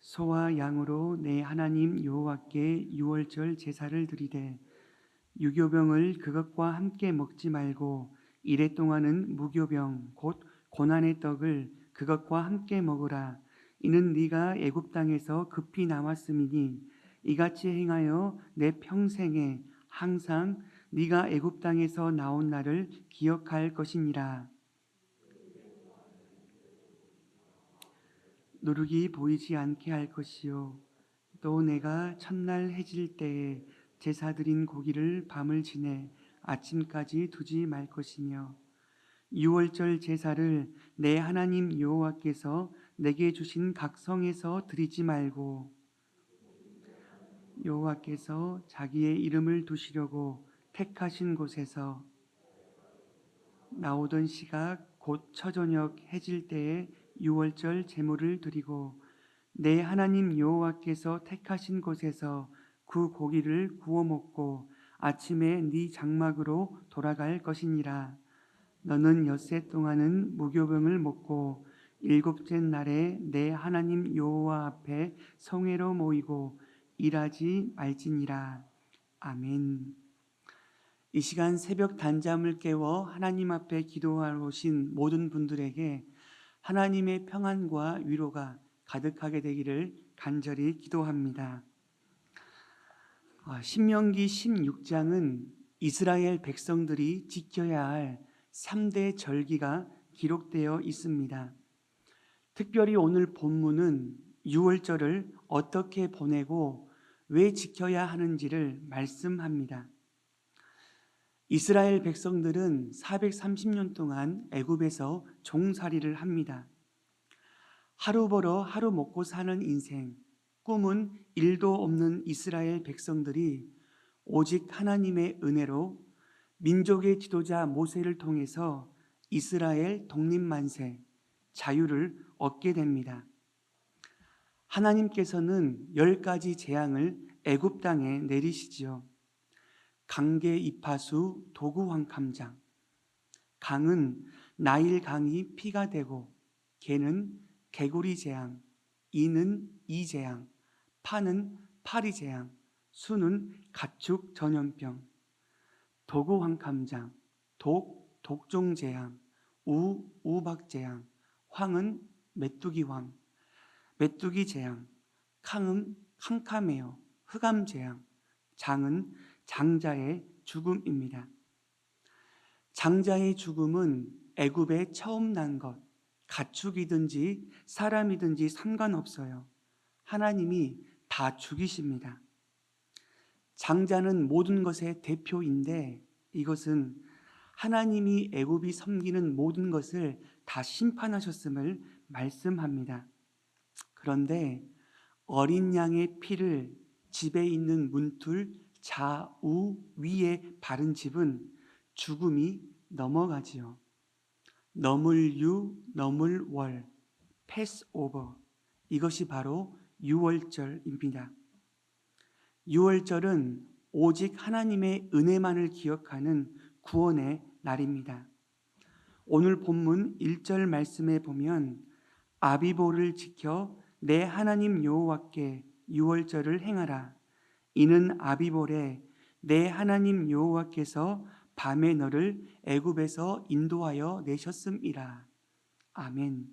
소와 양으로 내 하나님 여호와께 유월절 제사를 드리되 유교병을 그것과 함께 먹지 말고 이레 동안은 무교병 곧 고난의 떡을 그것과 함께 먹으라. 이는 네가 애굽 땅에서 급히 나왔음이니 이같이 행하여 내 평생에 항상 네가 애굽 땅에서 나온 날을 기억할 것이니라. 누룩이 보이지 않게 할 것이요 또 내가 첫날 해질 때에 제사 드린 고기를 밤을 지내 아침까지 두지 말 것이며 유월절 제사를 내 하나님 여호와께서 내게 주신 각 성에서 드리지 말고 여호와께서 자기의 이름을 두시려고 택하신 곳에서 나오던 시각 곧 처저녁 해질 때에 유월절 제물을 드리고 내 하나님 여호와께서 택하신 곳에서 그 고기를 구워 먹고 아침에 네 장막으로 돌아갈 것이니라. 너는 엿새 동안은 무교병을 먹고 일곱째 날에 내 하나님 여호와 앞에 성회로 모이고 일하지 말지니라. 아멘. 이 시간 새벽 단잠을 깨워 하나님 앞에 기도하러 오신 모든 분들에게 하나님의 평안과 위로가 가득하게 되기를 간절히 기도합니다. 신명기 16장은 이스라엘 백성들이 지켜야 할 3대 절기가 기록되어 있습니다. 특별히 오늘 본문은 유월절을 어떻게 보내고 왜 지켜야 하는지를 말씀합니다. 이스라엘 백성들은 430년 동안 애굽에서 종살이를 합니다. 하루 벌어 하루 먹고 사는 인생, 꿈은 일도 없는 이스라엘 백성들이 오직 하나님의 은혜로 민족의 지도자 모세를 통해서 이스라엘 독립만세, 자유를 얻게 됩니다. 하나님께서는 10가지 재앙을 애굽 땅에 내리시지요. 강계 이파수 도구황캄장, 강은 나일 강이 피가 되고, 개는 개구리 재앙, 이는 이 재앙, 파는 파리 재앙, 수는 가축 전염병, 도구황캄장, 독종 재앙, 우박 재앙, 황은 메뚜기 재앙, 캉은 캄캄해요, 흑암 재앙, 장은 장자의 죽음입니다. 장자의 죽음은 애굽에 처음 난 것, 가축이든지 사람이든지 상관없어요. 하나님이 다 죽이십니다. 장자는 모든 것의 대표인데 이것은 하나님이 애굽이 섬기는 모든 것을 다 심판하셨음을 말씀합니다. 그런데 어린 양의 피를 집에 있는 문틀 좌우 위에 바른 집은 죽음이 넘어가지요. 넘을 월, 패스오버, 이것이 바로 유월절입니다. 유월절은 오직 하나님의 은혜만을 기억하는 구원의 날입니다. 오늘 본문 1절 말씀에 보면 아비보를 지켜 내 하나님 여호와께 유월절을 행하라. 이는 아비보래 내 하나님 여호와께서 밤에 너를 애굽에서 인도하여 내셨음이라. 아멘.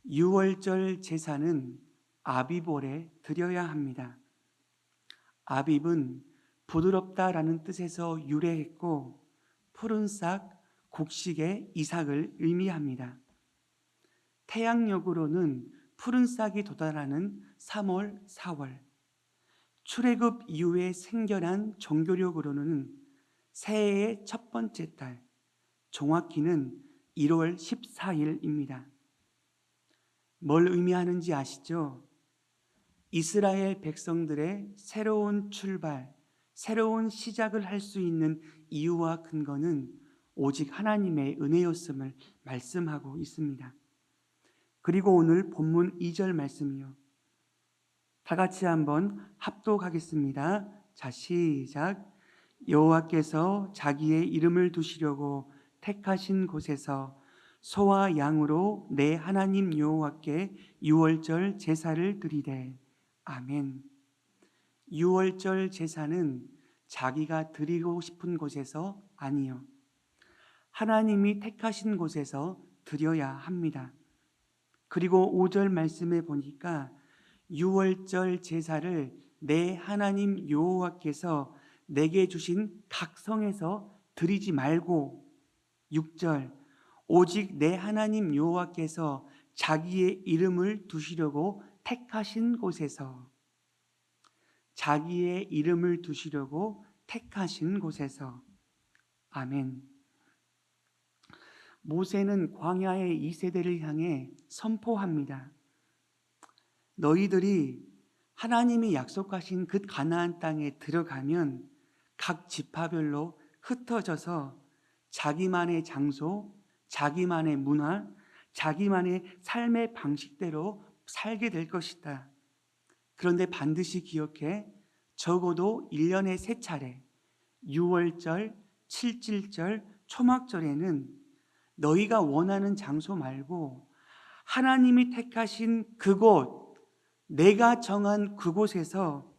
유월절 제사는 아비볼에 드려야 합니다. 아빕은 부드럽다라는 뜻에서 유래했고 푸른 싹, 곡식의 이삭을 의미합니다. 태양력으로는 푸른 싹이 도달하는 3월, 4월, 출애굽 이후에 생겨난 종교력으로는 새해의 첫 번째 달, 정확히는 1월 14일입니다. 뭘 의미하는지 아시죠? 이스라엘 백성들의 새로운 출발, 새로운 시작을 할 수 있는 이유와 근거는 오직 하나님의 은혜였음을 말씀하고 있습니다. 그리고 오늘 본문 2절 말씀이요. 다 같이 한번 합독하겠습니다. 자, 시작. 여호와께서 자기의 이름을 두시려고 택하신 곳에서 소와 양으로 내 하나님 여호와께 유월절 제사를 드리되. 아멘. 유월절 제사는 자기가 드리고 싶은 곳에서 아니요, 하나님이 택하신 곳에서 드려야 합니다. 그리고 5절 말씀에 보니까 유월절 제사를 내 하나님 여호와께서 내게 주신 각 성에서 드리지 말고, 6절 오직 내 하나님 여호와께서 자기의 이름을 두시려고 택하신 곳에서, 자기의 이름을 두시려고 택하신 곳에서. 아멘. 모세는 광야의 2세대를 향해 선포합니다. 너희들이 하나님이 약속하신 그 가나안 땅에 들어가면 각 지파별로 흩어져서 자기만의 장소, 자기만의 문화, 자기만의 삶의 방식대로 살게 될 것이다. 그런데 반드시 기억해, 적어도 1년에 3차례, 유월절, 칠칠절, 초막절에는 너희가 원하는 장소 말고 하나님이 택하신 그곳, 내가 정한 그곳에서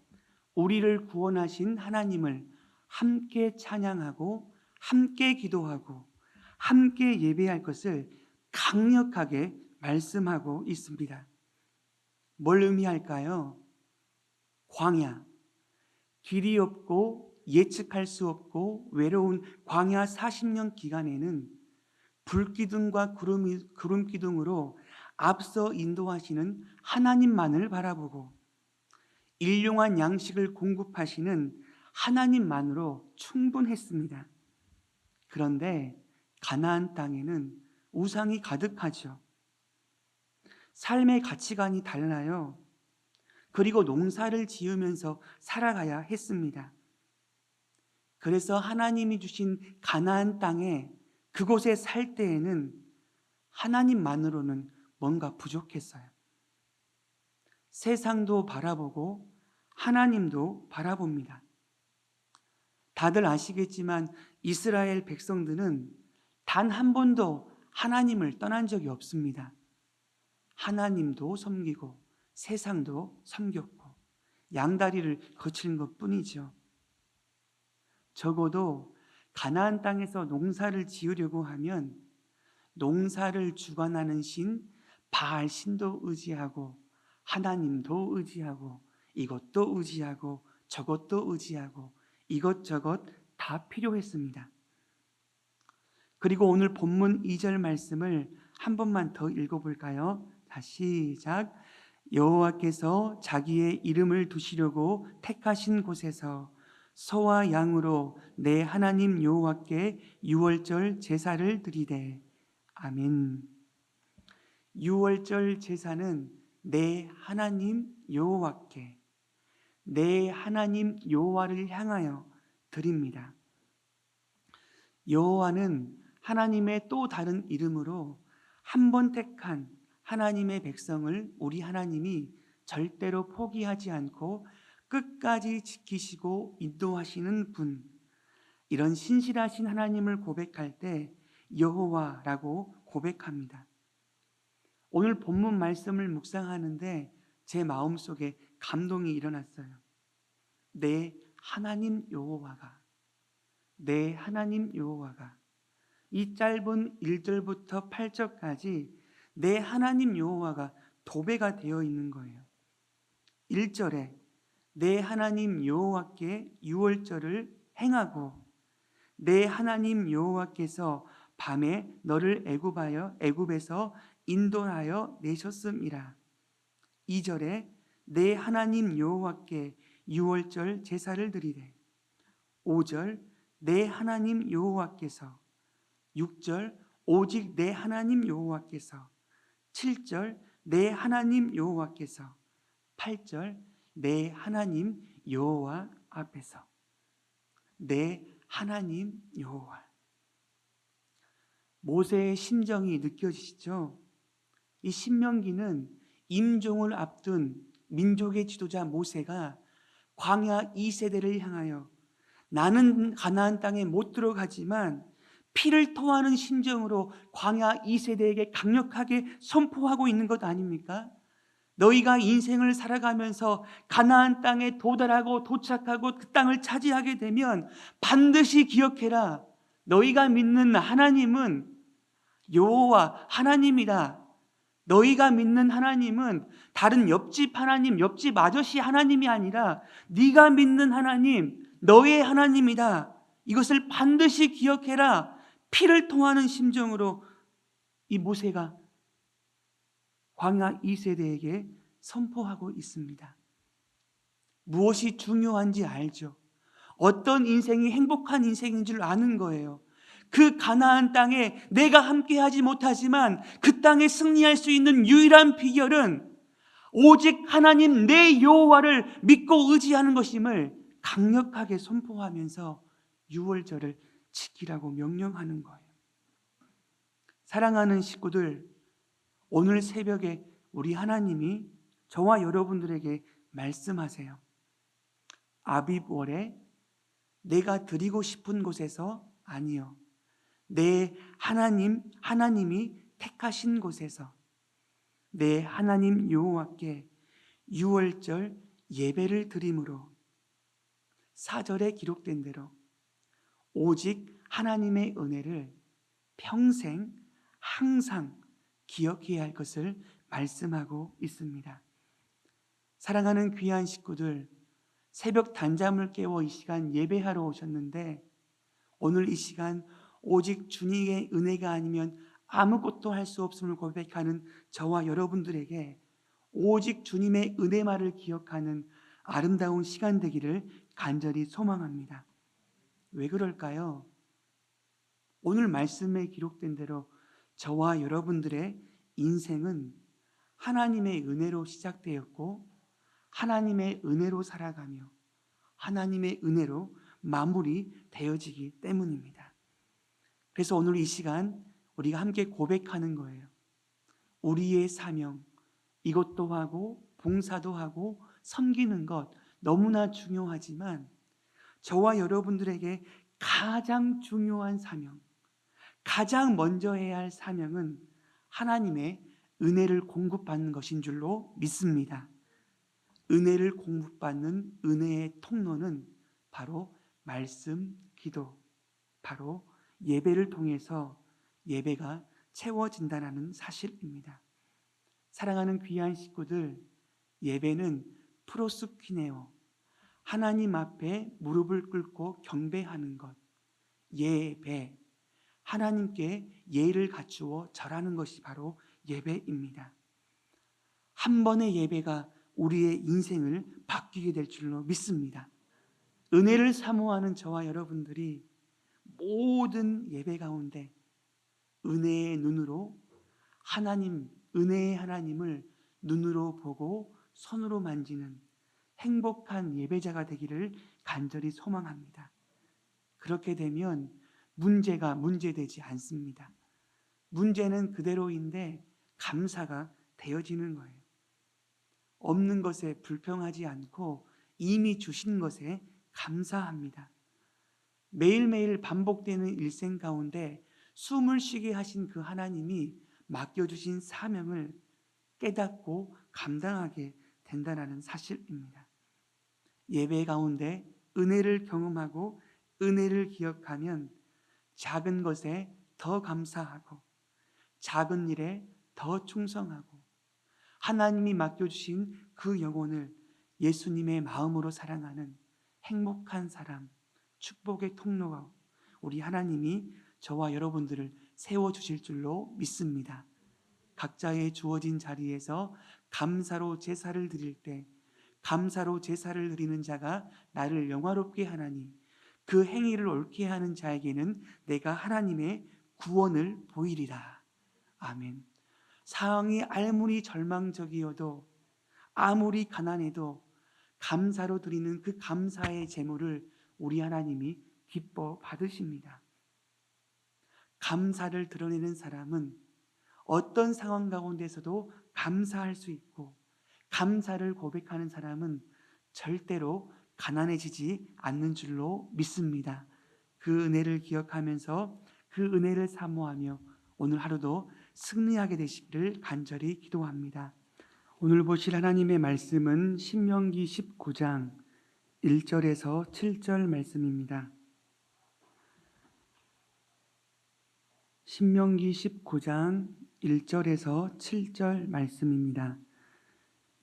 우리를 구원하신 하나님을 함께 찬양하고 함께 기도하고 함께 예배할 것을 강력하게 말씀하고 있습니다. 뭘 의미할까요? 광야, 길이 없고 예측할 수 없고 외로운 광야 40년 기간에는 불기둥과 구름기둥으로 앞서 인도하시는 하나님만을 바라보고 일용한 양식을 공급하시는 하나님만으로 충분했습니다. 그런데 가나안 땅에는 우상이 가득하죠. 삶의 가치관이 달라요. 그리고 농사를 지으면서 살아가야 했습니다. 그래서 하나님이 주신 가나안 땅에 그곳에 살 때에는 하나님만으로는 뭔가 부족했어요. 세상도 바라보고 하나님도 바라봅니다. 다들 아시겠지만 이스라엘 백성들은 단 한 번도 하나님을 떠난 적이 없습니다. 하나님도 섬기고 세상도 섬겼고 양다리를 거치는 것뿐이죠. 적어도 가나안 땅에서 농사를 지으려고 하면 농사를 주관하는 신 바알 신도 의지하고 하나님도 의지하고 이것도 의지하고 저것도 의지하고 이것저것 다 필요했습니다. 그리고 오늘 본문 2절 말씀을 한 번만 더 읽어볼까요? 자, 시작. 여호와께서 자기의 이름을 두시려고 택하신 곳에서 소와 양으로 내 하나님 여호와께 유월절 제사를 드리되. 아멘. 유월절 제사는 내 하나님 여호와께, 내 하나님 여호와를 향하여 드립니다. 여호와는 하나님의 또 다른 이름으로 한 번 택한 하나님의 백성을 우리 하나님이 절대로 포기하지 않고 끝까지 지키시고 인도하시는 분, 이런 신실하신 하나님을 고백할 때 여호와라고 고백합니다. 오늘 본문 말씀을 묵상하는데 제 마음속에 감동이 일어났어요. 내 하나님 여호와가, 내 하나님 여호와가, 이 짧은 1절부터 8절까지 내 하나님 여호와가 도배가 되어 있는 거예요. 1절에 내 하나님 여호와께 유월절을 행하고 내 하나님 여호와께서 밤에 너를 애굽에서 인도하여 내셨음이라. 2절에 내 하나님 여호와께 유월절 제사를 드리되. 5절 내 하나님 여호와께서. 6절 오직 내 하나님 여호와께서. 7절 내 하나님 여호와께서. 8절 내 하나님 여호와 앞에서. 내 하나님 여호와. 모세의 심정이 느껴지시죠? 이 신명기는 임종을 앞둔 민족의 지도자 모세가 광야 2세대를 향하여 나는 가나안 땅에 못 들어가지만 피를 토하는 심정으로 광야 2세대에게 강력하게 선포하고 있는 것 아닙니까? 너희가 인생을 살아가면서 가나안 땅에 도달하고 도착하고 그 땅을 차지하게 되면 반드시 기억해라. 너희가 믿는 하나님은 여호와 하나님이다. 너희가 믿는 하나님은 다른 옆집 하나님, 옆집 아저씨 하나님이 아니라 네가 믿는 하나님, 너의 하나님이다. 이것을 반드시 기억해라. 피를 통하는 심정으로 이 모세가 광야 2세대에게 선포하고 있습니다. 무엇이 중요한지 알죠. 어떤 인생이 행복한 인생인 줄 아는 거예요. 그 가나안 땅에 내가 함께하지 못하지만 그 땅에 승리할 수 있는 유일한 비결은 오직 하나님 내 여호와를 믿고 의지하는 것임을 강력하게 선포하면서 유월절을 지키라고 명령하는 거예요. 사랑하는 식구들, 오늘 새벽에 우리 하나님이 저와 여러분들에게 말씀하세요. 아비월에 내가 드리고 싶은 곳에서 아니요, 내 하나님이 택하신 곳에서 내 하나님 여호와께 유월절 예배를 드림으로 4절에 기록된 대로 오직 하나님의 은혜를 평생 항상 기억해야 할 것을 말씀하고 있습니다. 사랑하는 귀한 식구들, 새벽 단잠을 깨워 이 시간 예배하러 오셨는데 오늘 이 시간 오직 주님의 은혜가 아니면 아무것도 할 수 없음을 고백하는 저와 여러분들에게 오직 주님의 은혜만을 기억하는 아름다운 시간 되기를 간절히 소망합니다. 왜 그럴까요? 오늘 말씀에 기록된 대로 저와 여러분들의 인생은 하나님의 은혜로 시작되었고 하나님의 은혜로 살아가며 하나님의 은혜로 마무리 되어지기 때문입니다. 그래서 오늘 이 시간 우리가 함께 고백하는 거예요. 우리의 사명, 이것도 하고 봉사도 하고 섬기는 것 너무나 중요하지만 저와 여러분들에게 가장 중요한 사명, 가장 먼저 해야 할 사명은 하나님의 은혜를 공급받는 것인 줄로 믿습니다. 은혜를 공급받는 은혜의 통로는 바로 말씀, 기도, 바로 예배를 통해서 예배가 채워진다는 사실입니다. 사랑하는 귀한 식구들, 예배는 프로스퀴네오, 하나님 앞에 무릎을 꿇고 경배하는 것, 예배, 하나님께 예의를 갖추어 절하는 것이 바로 예배입니다. 한 번의 예배가 우리의 인생을 바뀌게 될 줄로 믿습니다. 은혜를 사모하는 저와 여러분들이 모든 예배 가운데 은혜의 눈으로 하나님, 은혜의 하나님을 눈으로 보고 손으로 만지는 행복한 예배자가 되기를 간절히 소망합니다. 그렇게 되면 문제가 문제되지 않습니다. 문제는 그대로인데 감사가 되어지는 거예요. 없는 것에 불평하지 않고 이미 주신 것에 감사합니다. 매일매일 반복되는 일생 가운데 숨을 쉬게 하신 그 하나님이 맡겨주신 사명을 깨닫고 감당하게 된다는 사실입니다. 예배 가운데 은혜를 경험하고 은혜를 기억하면 작은 것에 더 감사하고 작은 일에 더 충성하고 하나님이 맡겨주신 그 영혼을 예수님의 마음으로 사랑하는 행복한 사람, 축복의 통로가 우리 하나님이 저와 여러분들을 세워주실 줄로 믿습니다. 각자의 주어진 자리에서 감사로 제사를 드릴 때 감사로 제사를 드리는 자가 나를 영화롭게 하나니 그 행위를 옳게 하는 자에게는 내가 하나님의 구원을 보이리라. 아멘. 상황이 아무리 절망적이어도 아무리 가난해도 감사로 드리는 그 감사의 제물을 우리 하나님이 기뻐 받으십니다. 감사를 드러내는 사람은 어떤 상황 가운데서도 감사할 수 있고 감사를 고백하는 사람은 절대로 가난해지지 않는 줄로 믿습니다. 그 은혜를 기억하면서 그 은혜를 사모하며 오늘 하루도 승리하게 되시기를 간절히 기도합니다. 오늘 보실 하나님의 말씀은 신명기 19장 1절에서 7절 말씀입니다. 신명기 19장 1절에서 7절 말씀입니다.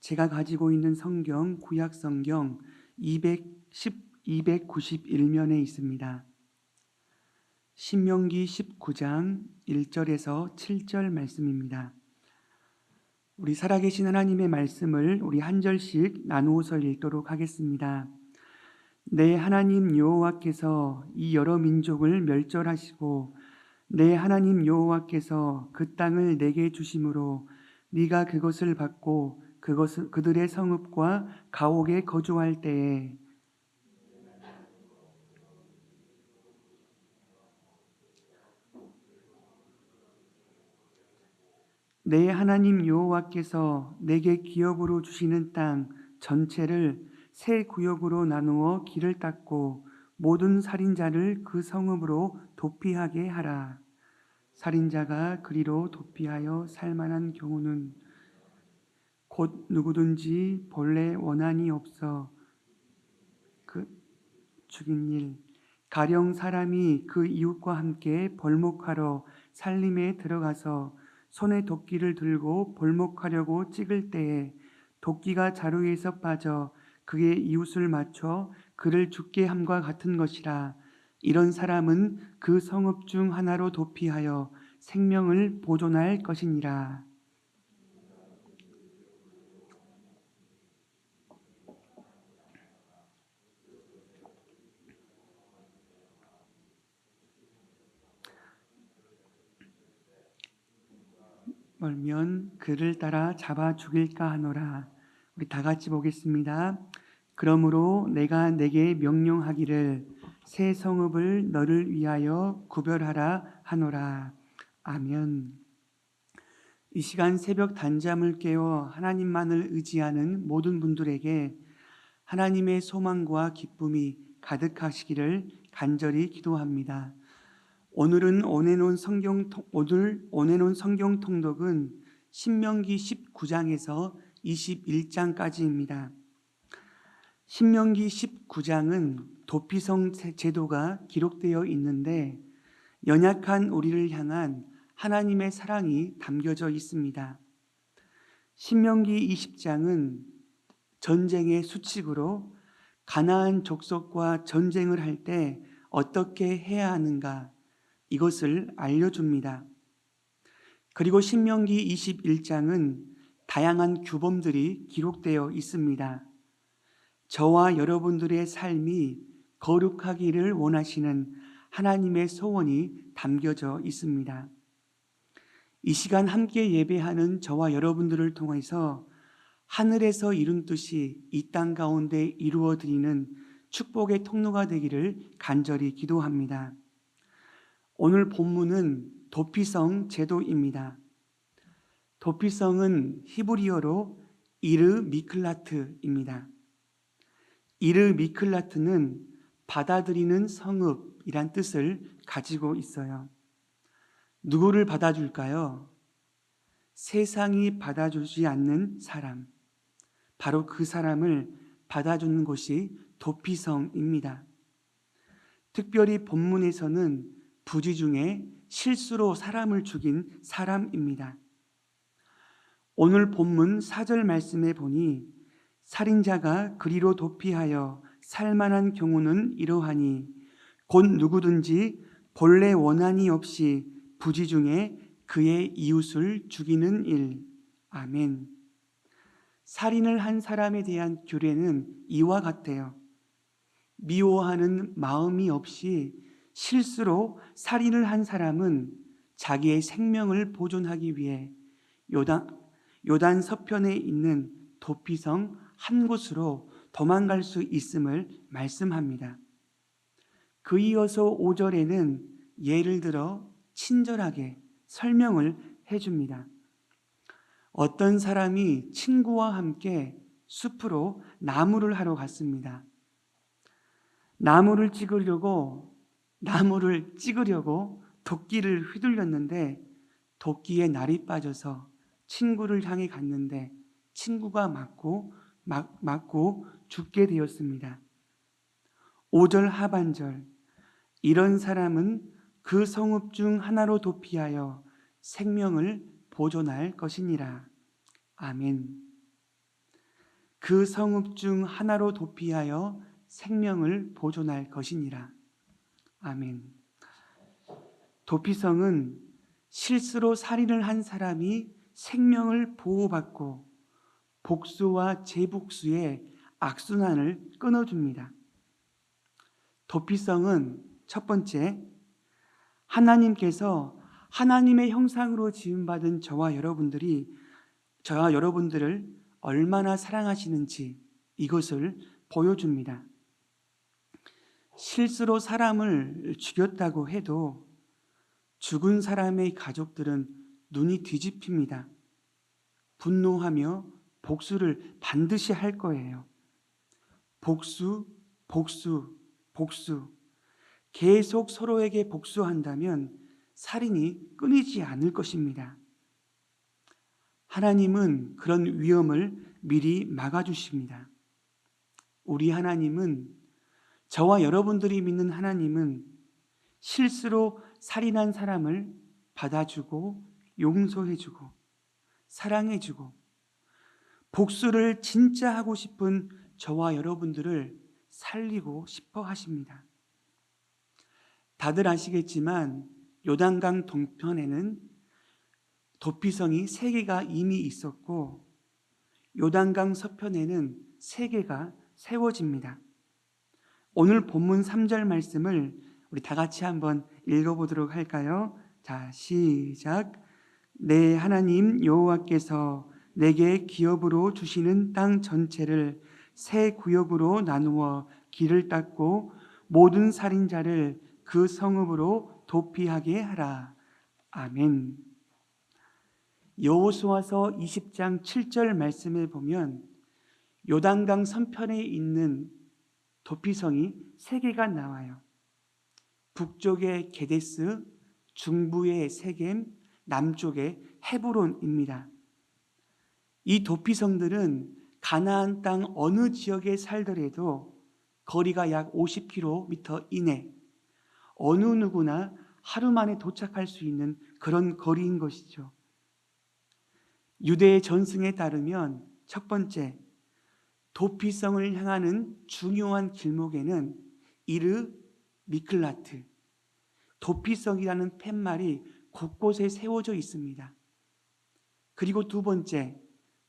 제가 가지고 있는 성경, 구약 성경 291면에 있습니다. 신명기 19장 1절에서 7절 말씀입니다. 우리 살아계신 하나님의 말씀을 우리 한 절씩 나누어서 읽도록 하겠습니다. 내 하나님 여호와께서 이 여러 민족을 멸절하시고 내 하나님 여호와께서 그 땅을 내게 주심으로 네가 그것을 받고 그들의 성읍과 가옥에 거주할 때에 내 하나님 여호와께서 내게 기업으로 주시는 땅 전체를 세 구역으로 나누어 길을 닦고 모든 살인자를 그 성읍으로 도피하게 하라. 살인자가 그리로 도피하여 살만한 경우는 곧 누구든지 본래 원한이 없어 그 죽인 일 가령 사람이 그 이웃과 함께 벌목하러 살림에 들어가서 손에 도끼를 들고 벌목하려고 찍을 때에 도끼가 자루에서 빠져 그의 이웃을 맞춰 그를 죽게 함과 같은 것이라. 이런 사람은 그 성읍 중 하나로 도피하여 생명을 보존할 것이니라. 멀면 그를 따라 잡아 죽일까 하노라. 우리 다 같이 보겠습니다. 그러므로 내가 내게 명령하기를 새 성읍을 너를 위하여 구별하라 하노라. 아멘. 이 시간 새벽 단잠을 깨워 하나님만을 의지하는 모든 분들에게 하나님의 소망과 기쁨이 가득하시기를 간절히 기도합니다. 오늘 온해놓은 성경 통독은 신명기 19장에서 21장까지입니다. 신명기 19장은 도피성 제도가 기록되어 있는데 연약한 우리를 향한 하나님의 사랑이 담겨져 있습니다. 신명기 20장은 전쟁의 수칙으로 가나안 족속과 전쟁을 할 때 어떻게 해야 하는가 이것을 알려줍니다. 그리고 신명기 21장은 다양한 규범들이 기록되어 있습니다. 저와 여러분들의 삶이 거룩하기를 원하시는 하나님의 소원이 담겨져 있습니다. 이 시간 함께 예배하는 저와 여러분들을 통해서 하늘에서 이룬 뜻이 이 땅 가운데 이루어드리는 축복의 통로가 되기를 간절히 기도합니다. 오늘 본문은 도피성 제도입니다. 도피성은 히브리어로 이르 미클라트입니다. 이르 미클라트는 받아들이는 성읍이란 뜻을 가지고 있어요. 누구를 받아줄까요? 세상이 받아주지 않는 사람, 바로 그 사람을 받아주는 곳이 도피성입니다. 특별히 본문에서는 부지 중에 실수로 사람을 죽인 사람입니다. 오늘 본문 4절 말씀에 보니 살인자가 그리로 도피하여 살만한 경우는 이러하니 곧 누구든지 본래 원한이 없이 부지 중에 그의 이웃을 죽이는 일. 아멘. 살인을 한 사람에 대한 규례는 이와 같아요. 미워하는 마음이 없이 실수로 살인을 한 사람은 자기의 생명을 보존하기 위해 요단 서편에 있는 도피성 한 곳으로 도망갈 수 있음을 말씀합니다. 그 이어서 5절에는 예를 들어 친절하게 설명을 해줍니다. 어떤 사람이 친구와 함께 숲으로 나무를 하러 갔습니다. 나무를 찍으려고 도끼를 휘둘렸는데 도끼에 날이 빠져서 친구를 향해 갔는데 친구가 맞고 죽게 되었습니다. 5절 하반절, 이런 사람은 그 성읍 중 하나로 도피하여 생명을 보존할 것이니라. 아멘. 그 성읍 중 하나로 도피하여 생명을 보존할 것이니라. 아멘. 도피성은 실수로 살인을 한 사람이 생명을 보호받고 복수와 재복수의 악순환을 끊어줍니다. 도피성은 첫 번째, 하나님께서 하나님의 형상으로 지음받은 저와 여러분들을 얼마나 사랑하시는지 이것을 보여줍니다. 실수로 사람을 죽였다고 해도 죽은 사람의 가족들은 눈이 뒤집힙니다. 분노하며 복수를 반드시 할 거예요. 복수. 계속 서로에게 복수한다면 살인이 끊이지 않을 것입니다. 하나님은 그런 위험을 미리 막아주십니다. 우리 하나님은, 저와 여러분들이 믿는 하나님은 실수로 살인한 사람을 받아주고 용서해주고 사랑해주고 복수를 진짜 하고 싶은 저와 여러분들을 살리고 싶어 하십니다. 다들 아시겠지만 요단강 동편에는 도피성이 3개가 이미 있었고 요단강 서편에는 3개가 세워집니다. 오늘 본문 3절 말씀을 우리 다 같이 한번 읽어보도록 할까요? 자, 시작. 내 하나님 여호와께서 내게 기업으로 주시는 땅 전체를 3 구역으로 나누어 길을 닦고 모든 살인자를 그 성읍으로 도피하게 하라. 아멘. 여호수아서 20장 7절 말씀에 보면 요단강 서편에 있는 도피성이 3개가 나와요. 북쪽의 게데스, 중부의 세겜, 남쪽의 헤브론입니다. 이 도피성들은 가나안 땅 어느 지역에 살더라도 거리가 약 50km 이내, 어느 누구나 하루 만에 도착할 수 있는 그런 거리인 것이죠. 유대의 전승에 따르면 첫 번째, 도피성을 향하는 중요한 길목에는 이르 미클라트, 도피성이라는 팻말이 곳곳에 세워져 있습니다. 그리고 두 번째,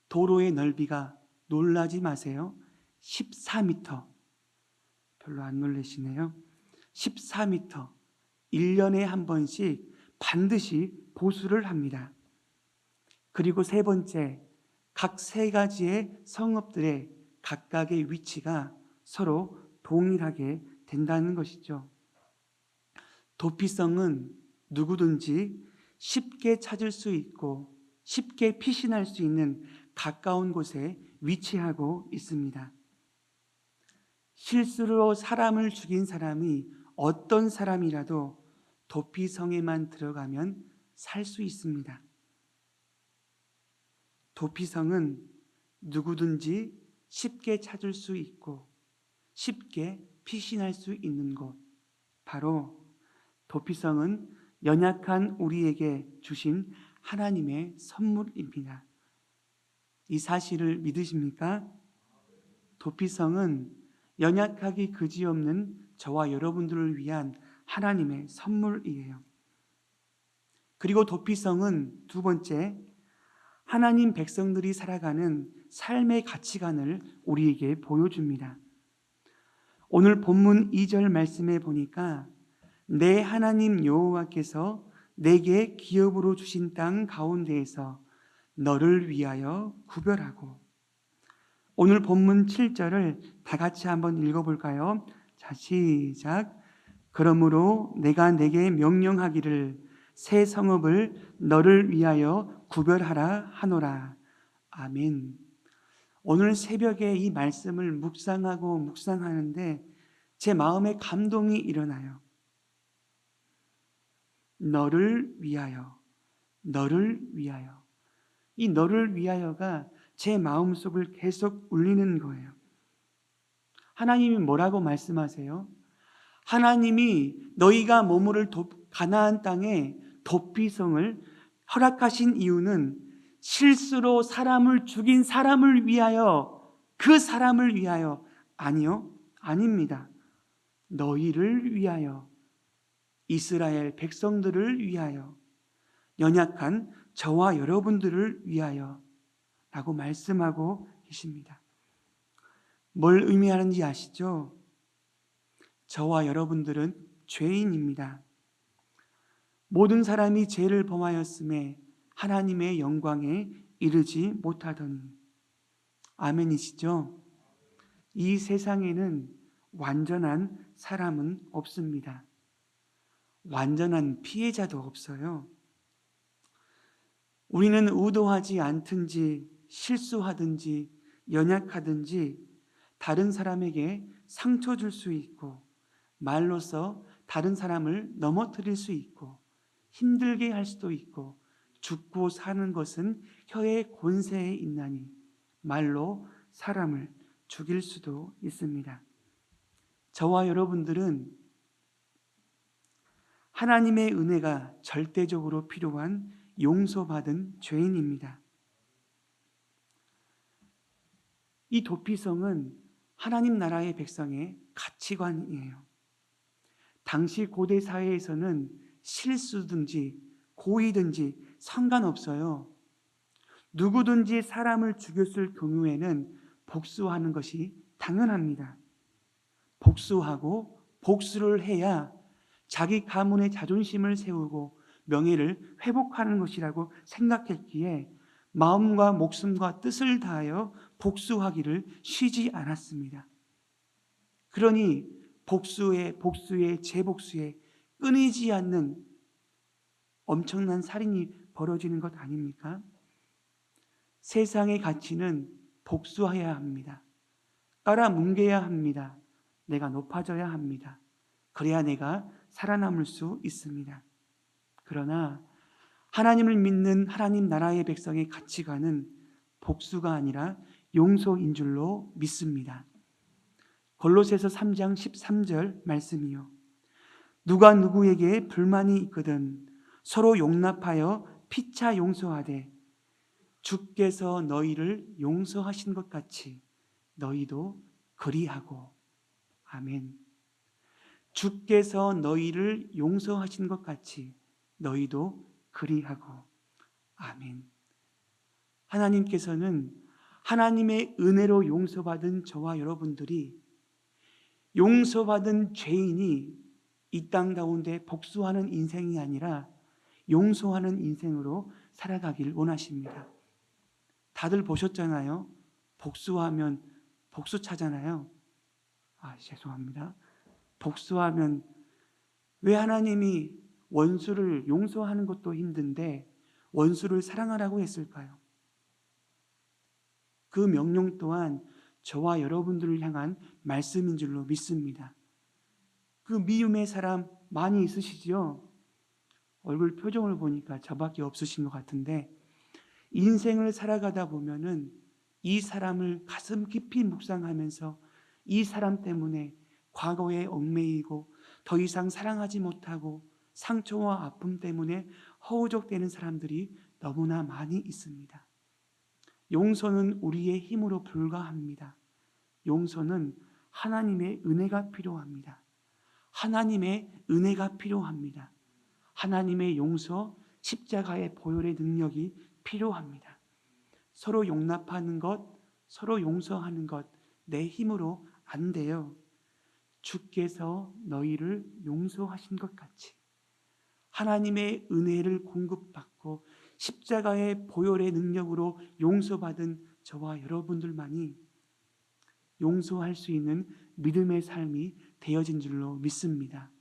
도로의 넓이가 놀라지 마세요. 14m. 별로 안 놀라시네요. 14m. 1년에 한 번씩 반드시 보수를 합니다. 그리고 세 번째, 각 3가지의 성읍들의 각각의 위치가 서로 동일하게 된다는 것이죠. 도피성은 누구든지 쉽게 찾을 수 있고 쉽게 피신할 수 있는 가까운 곳에 위치하고 있습니다. 실수로 사람을 죽인 사람이 어떤 사람이라도 도피성에만 들어가면 살 수 있습니다. 도피성은 누구든지 쉽게 찾을 수 있고 쉽게 피신할 수 있는 곳, 바로 도피성은 연약한 우리에게 주신 하나님의 선물입니다. 이 사실을 믿으십니까? 도피성은 연약하기 그지없는 저와 여러분들을 위한 하나님의 선물이에요. 그리고 도피성은 두 번째, 하나님 백성들이 살아가는 삶의 가치관을 우리에게 보여줍니다. 오늘 본문 2절 말씀에 보니까 내 하나님 여호와께서 내게 기업으로 주신 땅 가운데에서 너를 위하여 구별하고, 오늘 본문 7절을 다 같이 한번 읽어볼까요? 자, 시작. 그러므로 내가 내게 명령하기를 새 성읍을 너를 위하여 구별하라 하노라. 아멘. 오늘 새벽에 이 말씀을 묵상하는데 제 마음에 감동이 일어나요. 너를 위하여, 너를 위하여. 이 너를 위하여가 제 마음속을 계속 울리는 거예요. 하나님이 뭐라고 말씀하세요? 하나님이 너희가 머무를 가나안 땅에 도피성을 허락하신 이유는 실수로 사람을 죽인 사람을 위하여, 그 사람을 위하여, 아니요, 아닙니다. 너희를 위하여, 이스라엘 백성들을 위하여, 연약한 저와 여러분들을 위하여 라고 말씀하고 계십니다. 뭘 의미하는지 아시죠? 저와 여러분들은 죄인입니다. 모든 사람이 죄를 범하였음에 하나님의 영광에 이르지 못하더니. 아멘이시죠? 이 세상에는 완전한 사람은 없습니다. 완전한 피해자도 없어요. 우리는 의도하지 않든지 실수하든지 연약하든지 다른 사람에게 상처 줄 수 있고 말로써 다른 사람을 넘어뜨릴 수 있고 힘들게 할 수도 있고, 죽고 사는 것은 혀의 권세에 있나니 말로 사람을 죽일 수도 있습니다. 저와 여러분들은 하나님의 은혜가 절대적으로 필요한 용서받은 죄인입니다. 이 도피성은 하나님 나라의 백성의 가치관이에요. 당시 고대 사회에서는 실수든지 고의든지 상관없어요. 누구든지 사람을 죽였을 경우에는 복수하는 것이 당연합니다. 복수하고 복수를 해야 자기 가문의 자존심을 세우고 명예를 회복하는 것이라고 생각했기에 마음과 목숨과 뜻을 다하여 복수하기를 쉬지 않았습니다. 그러니 복수에 재복수에 끊이지 않는 엄청난 살인이 벌어지는 것 아닙니까? 세상의 가치는 복수해야 합니다. 깔아뭉개야 합니다. 내가 높아져야 합니다. 그래야 내가 살아남을 수 있습니다. 그러나 하나님을 믿는 하나님 나라의 백성의 가치관은 복수가 아니라 용서인 줄로 믿습니다. 골로새서 3장 13절 말씀이요. 누가 누구에게 불만이 있거든 서로 용납하여 피차 용서하되 주께서 너희를 용서하신 것 같이 너희도 그리하고. 아멘. 주께서 너희를 용서하신 것 같이 너희도 그리하고. 아멘. 하나님께서는 하나님의 은혜로 용서받은 저와 여러분들이 용서받은 죄인이 이 땅 가운데 복수하는 인생이 아니라 용서하는 인생으로 살아가길 원하십니다. 다들 보셨잖아요. 복수하면 복수차잖아요. 죄송합니다. 복수하면 왜 하나님이 원수를 용서하는 것도 힘든데 원수를 사랑하라고 했을까요? 그 명령 또한 저와 여러분들을 향한 말씀인 줄로 믿습니다. 그 미움의 사람 많이 있으시죠? 얼굴 표정을 보니까 저밖에 없으신 것 같은데 인생을 살아가다 보면은 이 사람을 가슴 깊이 묵상하면서 이 사람 때문에 과거에 얽매이고 더 이상 사랑하지 못하고 상처와 아픔 때문에 허우적대는 사람들이 너무나 많이 있습니다. 용서는 우리의 힘으로 불가합니다. 용서는 하나님의 은혜가 필요합니다. 하나님의 은혜가 필요합니다. 하나님의 용서, 십자가의 보혈의 능력이 필요합니다. 서로 용납하는 것, 서로 용서하는 것, 내 힘으로 안 돼요. 주께서 너희를 용서하신 것 같이 하나님의 은혜를 공급받고 십자가의 보혈의 능력으로 용서받은 저와 여러분들만이 용서할 수 있는 믿음의 삶이 되어진 줄로 믿습니다.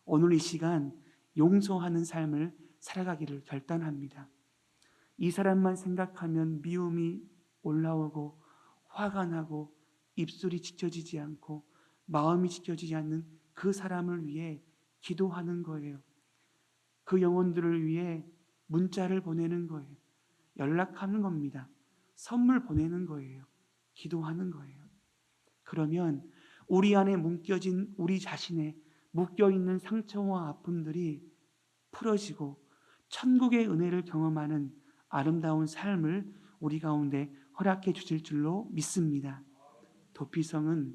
오늘 이 시간 용서하는 삶을 살아가기를 결단합니다. 이 사람만 생각하면 미움이 올라오고 화가 나고 입술이 지켜지지 않고 마음이 지켜지지 않는 그 사람을 위해 기도하는 거예요. 그 영혼들을 위해 문자를 보내는 거예요. 연락하는 겁니다. 선물 보내는 거예요. 기도하는 거예요. 그러면 우리 안에 묶여진 우리 자신의 묶여있는 상처와 아픔들이 풀어지고 천국의 은혜를 경험하는 아름다운 삶을 우리 가운데 허락해 주실 줄로 믿습니다. 도피성은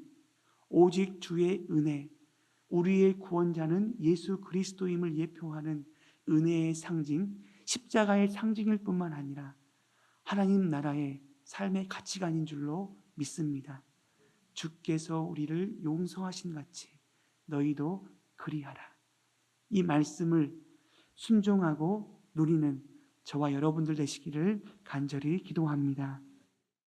오직 주의 은혜, 우리의 구원자는 예수 그리스도임을 예표하는 은혜의 상징, 십자가의 상징일 뿐만 아니라 하나님 나라의 삶의 가치관인 줄로 믿습니다. 주께서 우리를 용서하신 같이 너희도 그리하라. 이 말씀을 순종하고 누리는 저와 여러분들 되시기를 간절히 기도합니다.